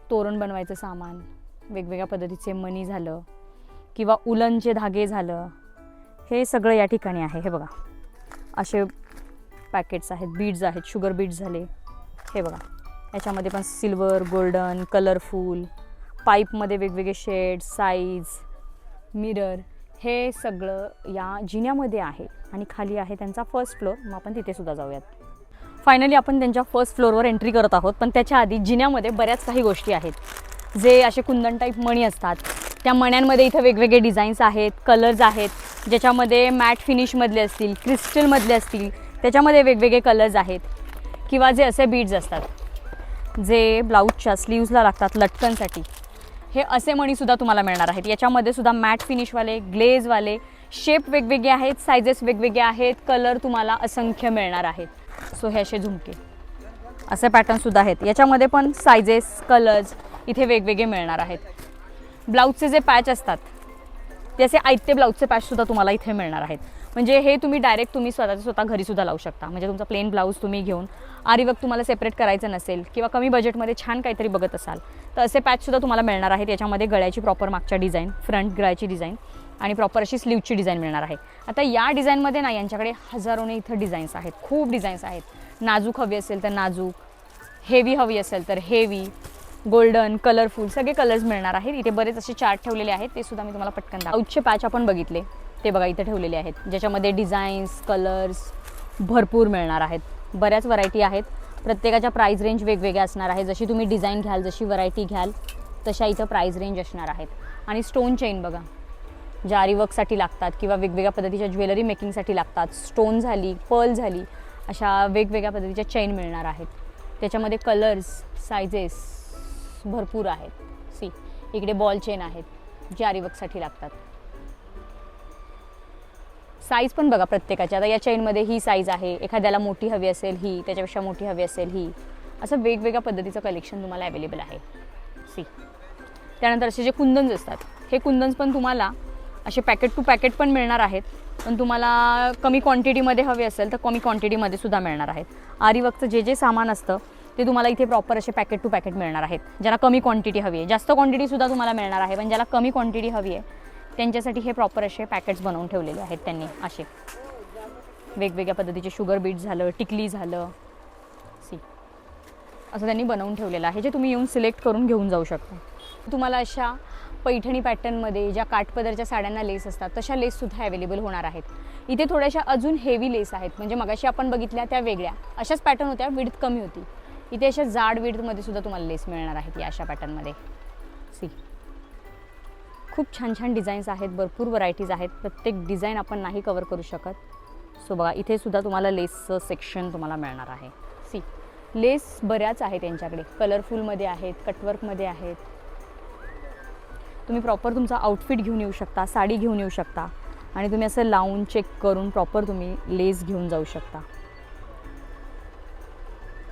तोरण बनवायचं सामान, वेगवेगळ्या पद्धतीचे मणी झालं किंवा उलनचे धागे झालं, हे सगळं या ठिकाणी आहे. हे बघा असे पॅकेट्स आहेत, बीड्स आहेत, शुगर बीड्स झाले. हे बघा याच्यामध्ये पण सिल्वर, गोल्डन, कलरफुल, पाईपमध्ये वेगवेगळे शेड, साईज, मिरर, हे सगळं या जिन्यामध्ये आहे. आणि खाली आहे त्यांचा फर्स्ट फ्लोअर. मग आपण तिथे सुद्धा जाऊयात. फायनली आपण त्यांच्या फर्स्ट फ्लोअरवर एंट्री करत आहोत. पण त्याच्या आधी जिन्यामध्ये बऱ्याच काही गोष्टी आहेत, जे असे कुंदन टाईप मणी असतात. त्या मण्यांमध्ये इथं वेगवेगळे डिझाईन्स आहेत, कलर्स आहेत, ज्याच्यामध्ये मॅट फिनिशमधले असतील, क्रिस्टलमधले असतील, त्याच्यामध्ये वेगवेगळे कलर्स आहेत. किंवा जे असे बीड्स असतात जे ब्लाऊजच्या स्लीव्सला लागतात लटकनसाठी, हे असे मणीसुद्धा तुम्हाला मिळणार आहेत. याच्यामध्ये सुद्धा मॅट फिनिशवाले, ग्लेजवाले, शेप वेगवेगळे आहेत, सायझेस वेगवेगळे आहेत, कलर तुम्हाला असंख्य मिळणार आहेत. सो हे असे झुमके, असे पॅटर्नसुद्धा आहेत. याच्यामध्ये पण सायझेस, कलर्स इथे वेगवेगळे मिळणार आहेत. ब्लाऊजचे जे पॅच असतात ते असे आयते ब्लाऊजचे पॅचसुद्धा तुम्हाला इथे मिळणार आहेत. म्हणजे हे तुम्ही डायरेक्ट स्वतः घरीसुद्धा लावू शकता. म्हणजे तुमचा प्लेन ब्लाऊज तुम्ही घेऊन आरीवर्क तुम्हाला सेपरेट करायचं नसेल किंवा कमी बजेटमध्ये छान काहीतरी बघत असाल तर असे पॅचसुद्धा तुम्हाला मिळणार आहेत. याच्यामध्ये गळ्याची प्रॉपर मागच्या डिझाईन, फ्रंट गळ्याची डिझाईन आणि प्रॉपर अशी स्लीवची डिझाईन मिळणार आहे. आता या डिझाईनमध्ये ना यांच्याकडे हजारोने इथं डिझाईन्स आहेत, खूप डिझाईन्स आहेत. नाजूक हवी असेल तर नाजूक, हेवी हवी असेल तर हेवी, गोल्डन, कलरफुल, सगळे कलर्स मिळणार आहेत. इथे बरेच असे चार्ट ठेवलेले आहेत, ते सुद्धा मी तुम्हाला पटकन दाखवते. पॅच आपण बघितले ते बघा इथे ठेवलेले आहेत, ज्याच्यामध्ये डिझाईन्स, कलर्स भरपूर मिळणार आहेत. बऱ्याच व्हरायटी आहेत. प्रत्येकाच्या प्राईस रेंज वेगवेगळ्या असणार आहे. जशी तुम्ही डिझाईन घ्याल, जशी व्हरायटी घ्याल, तशा इथं प्राईस रेंज असणार आहेत. आणि स्टोन चेन बघा, ज्या आरीवर्कसाठी लागतात किंवा वेगवेगळ्या पद्धतीच्या ज्वेलरी मेकिंगसाठी लागतात. स्टोन झाली, पर्ल झाली, अशा वेगवेगळ्या पद्धतीच्या चेन मिळणार आहेत. त्याच्यामध्ये कलर्स, सायझेस भरपूर आहेत. सी इकडे बॉल चेन आहेत, जे आरीवर्कसाठी लागतात. साईज पण बघा प्रत्येकाची. आता या चेनमध्ये ही साईज आहे, एखाद्याला मोठी हवी असेल ही, त्याच्यापेक्षा मोठी हवी असेल ही, असं वेगवेगळ्या पद्धतीचं कलेक्शन तुम्हाला अवेलेबल आहे. सी त्यानंतर असे जे कुंदन्स असतात, हे कुंदन्स पण तुम्हाला असे पॅकेट टू पॅकेट पण मिळणार आहेत. पण तुम्हाला कमी क्वांटिटीमध्ये हवे असेल तर कमी क्वांटिटीमध्ये सुद्धा मिळणार आहेत. आरीवर्कचं जे जे सामान असतं ते तुम्हाला इथे प्रॉपर असे पॅकेट टू पॅकेट मिळणार आहेत. ज्यांना कमी क्वांटिटी हवी आहे, जास्त क्वांटिटीसुद्धा तुम्हाला मिळणार आहे, पण ज्याला कमी क्वांटिटी हवी आहे त्यांच्यासाठी हे प्रॉपर असे पॅकेट्स बनवून ठेवलेले आहेत त्यांनी. असे वेगवेगळ्या पद्धतीचे शुगर बीट्स झालं, टिकली झालं, सी असं त्यांनी बनवून ठेवलेलं आहे, जे तुम्ही येऊन सिलेक्ट करून घेऊन जाऊ शकता. तुम्हाला अशा पैठणी पॅटर्नमध्ये ज्या काठपदरच्या साड्यांना लेस असतात तशा लेससुद्धा अवेलेबल होणार आहेत. इथे थोड्याशा अजून हेवी लेस आहेत, म्हणजे मगाशी आपण बघितल्या त्या वेगळ्या अशाच पॅटर्न होत्या, विड्थ कमी होती. इथे अशा जाड विड्थमध्ये सुद्धा तुम्हाला लेस मिळणार आहेत या अशा पॅटर्नमध्ये. सी खूप छान छान डिझाईन्स आहेत, भरपूर व्हरायटीज आहेत. प्रत्येक डिझाईन आपण नाही कवर करू शकत. सो बघा इथे सुद्धा तुम्हाला लेसचं सेक्शन तुम्हाला मिळणार आहे. सी लेस बऱ्याच आहेत त्यांच्याकडे, कलरफुलमध्ये आहेत, कटवर्कमध्ये आहेत. तुम्ही प्रॉपर तुमचा आउटफिट घेऊन येऊ शकता, साडी घेऊन येऊ शकता आणि तुम्ही असं लावून चेक करून प्रॉपर तुम्ही लेस घेऊन जाऊ शकता.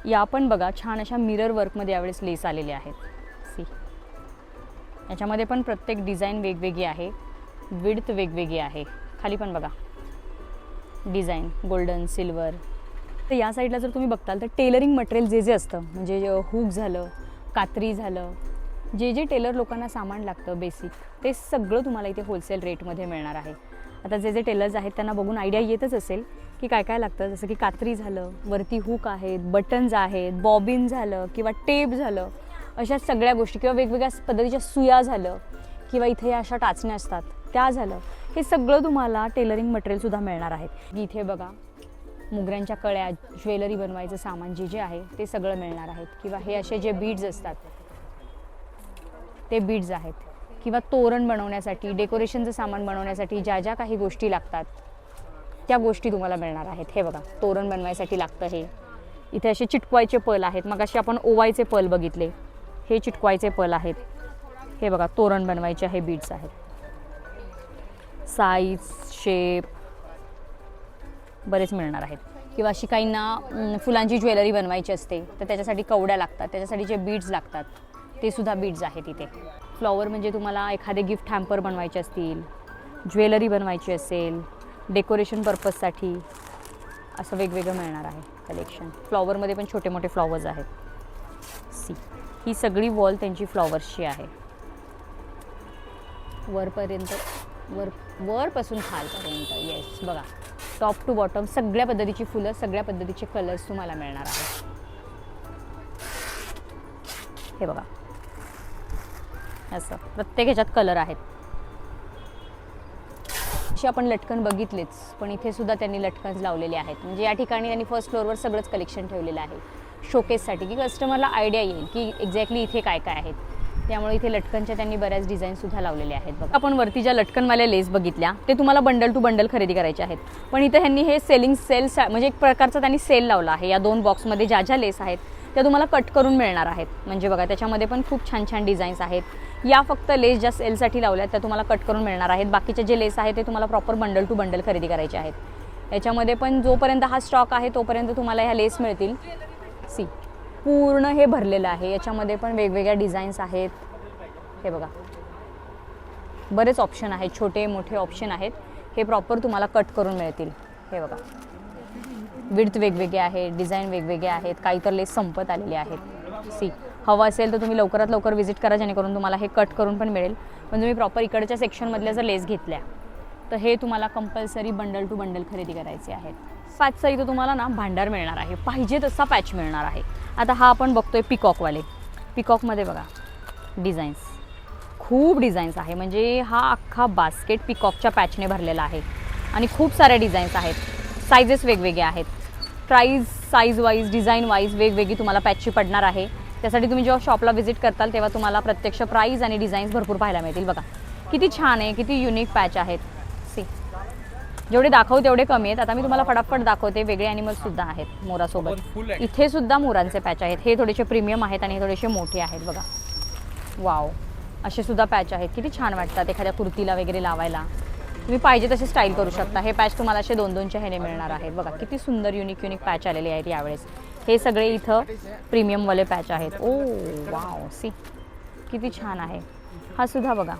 या पण बघा छान अशा मिरर वर्कमध्ये यावेळेस लेस आलेले आहेत. सी याच्यामध्ये पण प्रत्येक डिझाईन वेगवेगळी आहे, विड्थ वेगवेगळी आहे. खाली पण बघा डिझाईन गोल्डन, सिल्वर. तर या साईडला जर तुम्ही बघताल तर टेलरिंग मटेरियल जे जे असतं, म्हणजे हुक झालं, कात्री झालं, जे जे टेलर लोकांना सामान लागतं बेसिक, ते सगळं तुम्हाला इथे होलसेल रेटमध्ये मिळणार आहे. आता जे जे टेलर्स आहेत त्यांना बघून आयडिया येतच असेल की काय काय लागतं. जसं की कात्री झालं, वरती हुक आहेत, बटन्स आहेत, बॉबिन झालं किंवा टेप झालं, अशा सगळ्या गोष्टी, किंवा वेगवेगळ्या पद्धतीच्या सुया झालं, किंवा इथे अशा टाचण्या असतात त्या झालं, हे सगळं तुम्हाला टेलरिंग मटेरियलसुद्धा मिळणार आहेत. इथे बघा मुगऱ्यांच्या कळ्या, ज्वेलरी बनवायचं सामान जे जे आहे ते सगळं मिळणार आहेत. किंवा हे असे जे बीड्स असतात ते बीड्स आहेत. किंवा तोरण बनवण्यासाठी, डेकोरेशनचं सामान बनवण्यासाठी ज्या ज्या काही गोष्टी लागतात त्या गोष्टी तुम्हाला मिळणार आहेत. हे बघा तोरण बनवायसाठी लागतं हे. इथे असे चिटकवायचे पल आहेत, मग असे आपण ओवायचे पल बघितले, हे चिटकवायचे पल आहेत. हे बघा तोरण बनवायचे हे बीड्स आहेत. साईज, शेप बरेच मिळणार आहेत. किंवा अशी काहींना फुलांची ज्वेलरी बनवायची असते तर त्याच्यासाठी कवड्या लागतात, त्याच्यासाठी जे बीड्स लागतात ते सुद्धा बीड्स आहेत इथे. फ्लॉवर म्हणजे तुम्हाला एखादे गिफ्ट हॅम्पर बनवायचे असतील, ज्वेलरी बनवायची असेल, डेकोरेशन पर्पजसाठी असं वेगवेगळं मिळणार आहे कलेक्शन. फ्लॉवरमध्ये पण छोटे मोठे फ्लॉवर्स आहेत. सी, ही सगळी वॉल त्यांची फ्लॉवर्सची आहे. वरपर्यंत वरपासून खालपर्यंत. येस, बघा टॉप टू बॉटम सगळ्या पद्धतीची फुलं, सगळ्या पद्धतीचे कलर्स तुम्हाला मिळणार आहेत. हे बघा असं प्रत्येक ह्याच्यात कलर आहेत. अशी आपण लटकन बघितलेच, पण इथे सुद्धा त्यांनी लटकन्स लावलेले आहेत. म्हणजे या ठिकाणी त्यांनी फर्स्ट फ्लोअरवर सगळंच कलेक्शन ठेवलेलं आहे शोकेससाठी, की कस्टमरला आयडिया येईल की एक्झॅक्टली इथे काय काय आहेत. त्यामुळे इथे लटकनच्या त्यांनी बऱ्याच डिझाईनसुद्धा लावलेले आहेत. बघा आपण वरती ज्या लटकनवाल्या लेस बघितल्या ते तुम्हाला बंडल टू बंडल खरेदी करायचे आहेत. पण इथे ह्यांनी हे सेलिंग सेल म्हणजे एक प्रकारचा त्यांनी सेल लावला आहे. या 2 बॉक्समध्ये ज्या ज्या लेस आहेत त्या तुम्हाला कट करून मिळणार आहेत. म्हणजे बघा त्याच्यामध्ये पण खूप छान छान डिझाईन्स आहेत. या फक्त लेस ज्या सेलसाठी लावल्या त्या तुम्हाला कट करून मिळणार आहेत. बाकीचे जे लेस आहेत ते तुम्हाला प्रॉपर बंडल टू बंडल खरेदी करायचे आहेत. याच्यामध्ये पण जोपर्यंत हा स्टॉक आहे तोपर्यंत तुम्हाला ह्या लेस मिळतील. सी, पूर्ण हे भरलेलं आहे. याच्यामध्ये पण वेगवेगळ्या डिझाईन्स आहेत. हे बघा बरेच ऑप्शन आहेत, छोटे मोठे ऑप्शन आहेत. हे प्रॉपर तुम्हाला कट करून मिळतील. हे बघा विड्थ वेगवेगळे आहेत, डिझाईन वेगवेगळे आहेत. काही तर लेस संपत आलेले आहेत. सी, हवं असेल तर तुम्ही लवकरात लवकर व्हिजिट करा, जेणेकरून तुम्हाला हे कट करून पण मिळेल. पण तुम्ही प्रॉपर इकडच्या सेक्शनमधल्या जर लेस घेतल्या तर हे तुम्हाला कंपल्सरी बंडल टू बंडल खरेदी करायचे आहेत. पॅचचा इथं तुम्हाला ना भांडार मिळणार आहे, पाहिजे तसा पॅच मिळणार आहे. आता हा आपण बघतोय पिकॉकवाले. पिकॉकमध्ये बघा डिझाईन्स, खूप डिझाईन्स आहे. म्हणजे हा अख्खा बास्केट पिकॉकच्या पॅचने भरलेला आहे आणि खूप साऱ्या डिझाईन्स आहेत. साईजेस वेगवेगळे आहेत. Price size wise, design wise वेगवेगळी तुम्हाला पॅचची पडणार आहे. त्यासाठी तुम्ही जेव्हा शॉपला व्हिजिट करताल तेव्हा तुम्हाला प्रत्यक्ष प्राईज आणि डिझाईन्स भरपूर पाहायला मिळतील. बघा किती छान आहे, किती युनिक पॅच आहेत. सी, जेवढे दाखवू तेवढे कमी आहेत. आता मी तुम्हाला फटाफट दाखवते. वेगळे ॲनिमल्ससुद्धा आहेत मोरासोबत. इथे सुद्धा मोरांचे पॅच आहेत. हे थोडेसे प्रीमियम आहेत आणि हे थोडेसे मोठे आहेत. बघा वाव, असे सुद्धा पॅच आहेत. किती छान वाटतात एखाद्या कुर्तीला वगैरे लावायला. तुम्ही पाहिजे तसे स्टाईल करू शकता. हे पॅच तुम्हाला असे 2-2च्या ह्याने मिळणार आहेत. बघा किती सुंदर युनिक पॅच आलेले आहेत यावेळेस. हे सगळे इथं प्रीमियमवाले पॅच आहेत. ओ वाव, सी किती छान आहे. हा सुद्धा बघा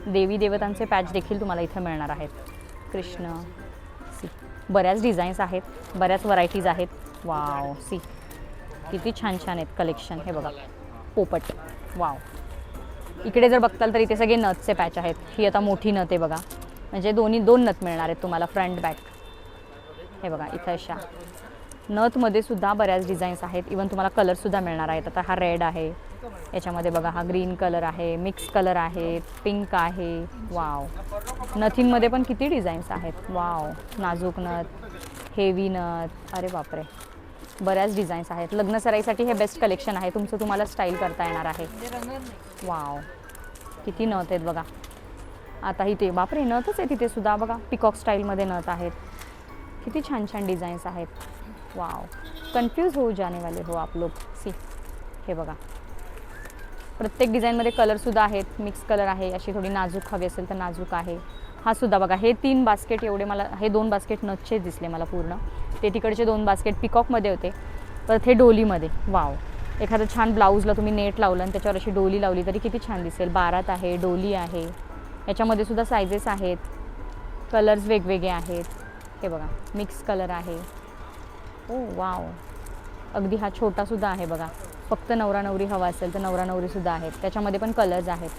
देवी देवतांचे पॅच देखील तुम्हाला इथं मिळणार आहेत. कृष्ण, सी बऱ्याच डिझाईन्स आहेत, बऱ्याच व्हरायटीज आहेत. वाव, सी किती छान छान आहेत कलेक्शन. हे बघा पोपट, वाव. इकडे जर बघताल तर इथे सगळे नथचे पॅच आहेत. ही आता मोठी नथ आहे बघा, म्हणजे 2 नथ मिळणार आहेत तुम्हाला फ्रंट बॅक. हे बघा इथं अशा नथमध्ये सुद्धा बऱ्याच डिझाईन्स आहेत. इवन तुम्हाला कलरसुद्धा मिळणार आहेत. आता हा रेड आहे, याच्यामध्ये बघा हा ग्रीन कलर आहे, मिक्स कलर आहे, पिंक आहे. वाव, नथींमध्ये पण किती डिझाईन्स आहेत. वाव, नाजूक नथ, हेवी नथ, अरे बापरे बऱ्याच डिझाईन्स आहेत. लग्न सराईसाठी हे बेस्ट कलेक्शन आहे. तुमचं तुम्हाला स्टाईल करता येणार आहे. वाव, किती नथ आहेत बघा. आता इथे बापरे नथच आहे तिथे सुद्धा बघा. पिकॉक स्टाईलमध्ये नथ आहेत. किती छान छान डिझाईन्स आहेत. वाव, कन्फ्यूज हो जाने वाले हो आप लोग. सी, हे बघा प्रत्येक डिझाईनमध्ये कलरसुद्धा आहेत. मिक्स कलर आहे, अशी थोडी नाजूक हवी असेल तर नाजूक आहे. हा सुद्धा बघा, हे 3 बास्केट एवढे मला, हे 2 बास्केट नथचे दिसले मला पूर्ण. ते तिकडचे 2 बास्केट पिकॉकमध्ये होते. परत हे डोलीमध्ये. वाव, एखादं छान ब्लाऊजला तुम्ही नेट लावलं आणि त्याच्यावर अशी डोली लावली तरी किती छान दिसेल. बारात आहे, डोली आहे. याच्यामध्ये सुद्धा सायझेस आहेत, कलर्स वेगवेगळे आहेत. हे बघा मिक्स कलर आहे. ओ वाव, अगदी हा छोटासुद्धा आहे बघा. फक्त नवरा नवरी हवा असेल तर नवरा नवरीसुद्धा आहेत. त्याच्यामध्ये पण कलर्स आहेत.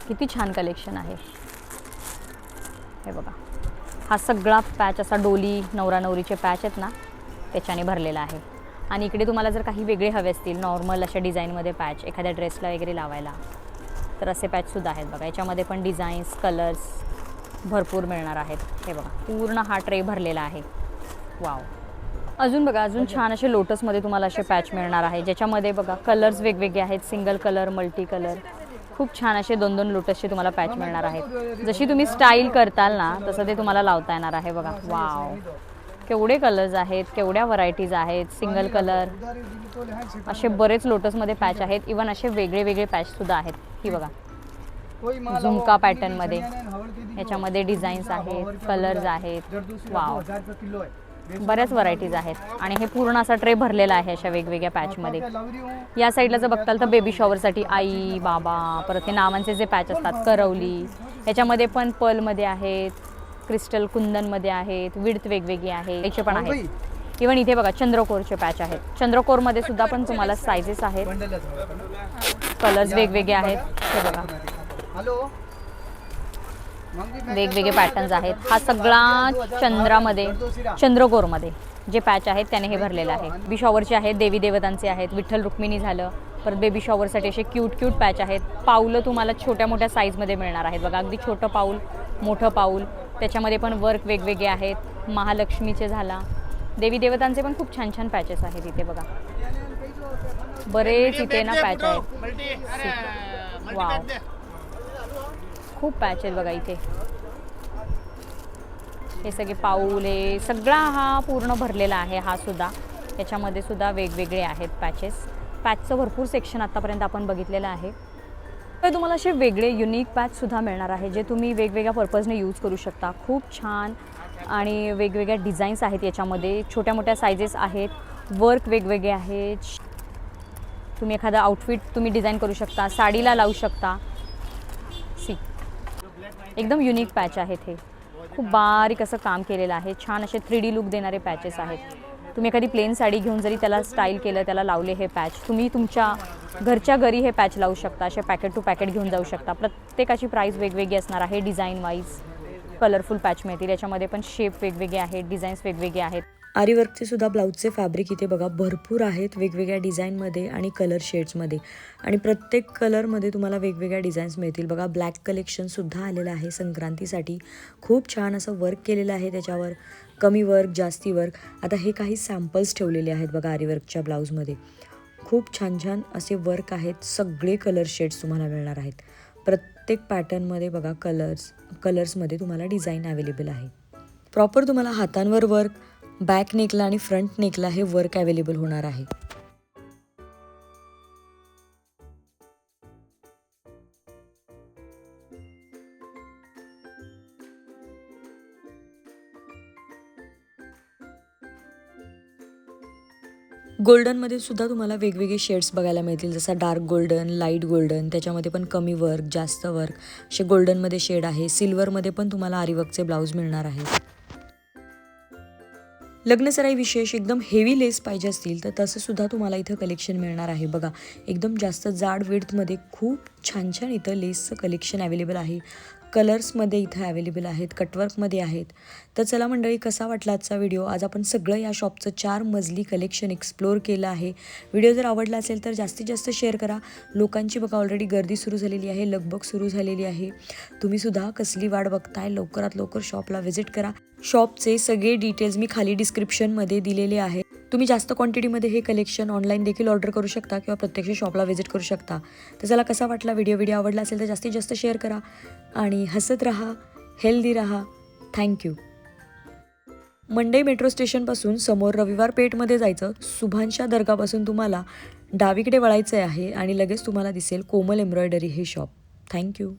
किती छान कलेक्शन आहे. हे बघा हा सगळा पॅच असा डोली नवरा नवरीचे पॅच आहेत ना त्याच्याने भरलेला आहे. आणि इकडे तुम्हाला जर काही वेगळे हवे असतील नॉर्मल अशा डिझाईनमध्ये पॅच एखाद्या ड्रेसला वगैरे लावायला तर असे पॅचसुद्धा आहेत बघा. याच्यामध्ये पण डिझाईन्स कलर्स भरपूर मिळणार आहेत. हे बघा पूर्ण हा ट्रे भरलेला आहे. वाव, अजून बघा अजून छान असे लोटसमध्ये तुम्हाला असे पॅच मिळणार आहे ज्याच्यामध्ये बघा कलर्स वेगवेगळे आहेत. सिंगल कलर, मल्टी कलर, खूप छान असे 2-2 लोटसचे तुम्हाला पॅच मिळणार आहेत. जशी तुम्ही स्टाईल करताल ना तसं ते तुम्हाला लावता येणार आहे. बघा वाव, केवढे कलर्स आहेत, केवढ्या व्हरायटीज आहेत. सिंगल कलर असे बरेच लोटसमध्ये पॅच आहेत. इवन असे वेगळे वेगळे पॅचसुद्धा आहेत. ही बघा झुमका पॅटर्न मध्ये याच्यामध्ये डिझाईन्स आहेत, कलर्स आहेत. वाव, बऱ्याच व्हरायटीज आहेत आणि हे पूर्ण असा ट्रे भरलेला आहे अशा वेगवेगळ्या पॅचमध्ये. या साईडला जर बघताल तर बेबी शॉवरसाठी आई बाबा, परत हे नावांचे जे पॅच असतात करवली, याच्यामध्ये पण पर्लमध्ये आहेत, क्रिस्टल कुंदनमध्ये आहेत, विड्थ वेगवेगळी आहे, याचे पण आहेत. इव्हन इथे बघा चंद्रकोरचे पॅच आहेत. चंद्रकोरमध्ये सुद्धा पण तुम्हाला सायझेस आहेत, कलर्स वेगवेगळे आहेत. हे बघा वेगवेगळे पॅटर्न्स आहेत. हा सगळा चंद्रकोरमध्ये जे पॅच आहेत त्याने हे भरलेलं आहे. बेबी शॉवरचे आहेत, देवी देवतांचे आहेत, विठ्ठल रुक्मिणी झालं. परत बेबी शॉवरसाठी असे क्यूट पॅच आहेत. पाऊलं तुम्हाला छोट्या मोठ्या साईजमध्ये मिळणार आहेत बघा, अगदी छोटं पाऊल, मोठं पाऊल, त्याच्यामध्ये पण वर्क वेगवेगळे आहेत. महालक्ष्मीचे झाला, देवी देवतांचे पण खूप छान पॅचेस आहेत इथे बघा. बरेच इथे ना पॅच आहेत. वाव, खूप पॅच आहेत बघा इथे. हे सगळे पाऊल, हे सगळा हा पूर्ण भरलेला आहे. हा सुद्धा, याच्यामध्ये सुद्धा वेगवेगळे आहेत पॅचेस. पॅचचं भरपूर सेक्शन आतापर्यंत आपण बघितलेलं आहे. तर तुम्हाला असे वेगळे युनिक पॅचसुद्धा मिळणार आहे जे तुम्ही वेगवेगळ्या पर्पजने यूज करू शकता. खूप छान आणि वेगवेगळ्या डिझाईन्स आहेत याच्यामध्ये, छोट्या मोठ्या सायझेस आहेत, वर्क वेगवेगळे आहेत. तुम्ही एखादा आउटफिट तुम्ही डिझाईन करू शकता, साडीला लावू शकता. सी, एकदम युनिक पॅच आहेत. हे खूप बारीक असं काम केलेलं आहे. छान असे 3D लुक देणारे पॅचेस आहेत. तुम्ही एखादी प्लेन साडी घेऊन जरी त्याला स्टाईल केलं, त्याला लावले हे पॅच, तुम्ही तुमच्या घरच्या घरी हे पॅच लावू शकता. असे पॅकेट टू पॅकेट घेऊन जाऊ शकता. प्रत्येकाची प्राईस वेगवेगळी असणार आहे. डिझाईन वाईज कलरफुल पॅच मिळतील. याच्यामध्ये पण शेप वेगवेगळे आहेत, डिझाईन्स वेगवेगळे आहेत. आरीवर्कचे सुद्धा ब्लाऊजचे फॅब्रिक इथे बघा भरपूर आहेत, वेगवेगळ्या डिझाईनमध्ये आणि कलर शेड्समध्ये, आणि प्रत्येक कलरमध्ये तुम्हाला वेगवेगळ्या डिझाईन्स मिळतील बघा. ब्लॅक कलेक्शनसुद्धा आलेलं आहे संक्रांतीसाठी. खूप छान असं वर्क केलेलं आहे त्याच्यावर, कमी वर्क, जास्ती वर्क. आता हे काही सॅम्पल्स ठेवलेले आहेत बघा आरीवर्कच्या ब्लाऊजमध्ये. खूप छान असे वर्क आहेत. सगळे कलर शेड्स तुम्हाला मिळणार आहेत. प्रत्येक पॅटर्नमध्ये बघा कलर्समध्ये तुम्हाला डिझाईन अवेलेबल आहे. प्रॉपर तुम्हाला हातांवर वर्क, बॅक नेकला आणि फ्रंट नेकला हे वर्क अवेलेबल होणार आहे. गोल्डनमध्ये सुद्धा तुम्हाला वेगवेगळे शेड्स बघायला मिळतील, जसा डार्क गोल्डन, लाईट गोल्डन, त्याच्यामध्ये पण कमी वर्क, जास्त वर्क असे गोल्डनमध्ये शेड आहे. सिल्वरमध्ये पण तुम्हाला आरीवर्कचे ब्लाऊज मिळणार आहे. लग्नसराई विशेष एकदम हेवी लेस पाहिजे असतील तर तसं सुद्धा तुम्हाला इथं कलेक्शन मिळणार आहे बघा. एकदम जास्त जाड विड्थमध्ये खूप छान इथं लेसचं कलेक्शन अवेलेबल आहे. कलर्समध्ये इथं अवेलेबल आहेत, कटवर्कमध्ये आहेत. तर चला मंडळी, कसा वाटला आजचा व्हिडिओ? आज आपण सगळं या शॉपचं 4 मजली कलेक्शन एक्सप्लोअर केलं आहे. व्हिडिओ जर आवडला असेल तर जास्तीत जास्त शेअर करा. लोकांची बघा ऑलरेडी गर्दी सुरू झालेली आहे, लगबग सुरू झालेली आहे. तुम्ही सुद्धा कसली वाट बघताय? लवकरात लवकर शॉपला व्हिजिट करा. शॉपचे सगळे डिटेल्स मी खाली डिस्क्रिप्शनमध्ये दिलेले आहे. तुम्ही जास्त क्वांटिटीमध्ये हे कलेक्शन ऑनलाईन देखील ऑर्डर करू शकता किंवा प्रत्यक्ष शॉपला व्हिजिट करू शकता. तर चला, कसा वाटला व्हिडिओ आवडला असेल तर जास्तीत जास्त शेअर करा आणि हसत राहा, हेल्दी राहा. थँक्यू. मंडई मेट्रो स्टेशनपासून समोर रविवार पेठमध्ये जायचं. सुभानशा दर्गापासून तुम्हाला डावीकडे वळायचं आहे आणि लगेच तुम्हाला दिसेल कोमल एम्ब्रॉयडरी हे शॉप. थँक्यू.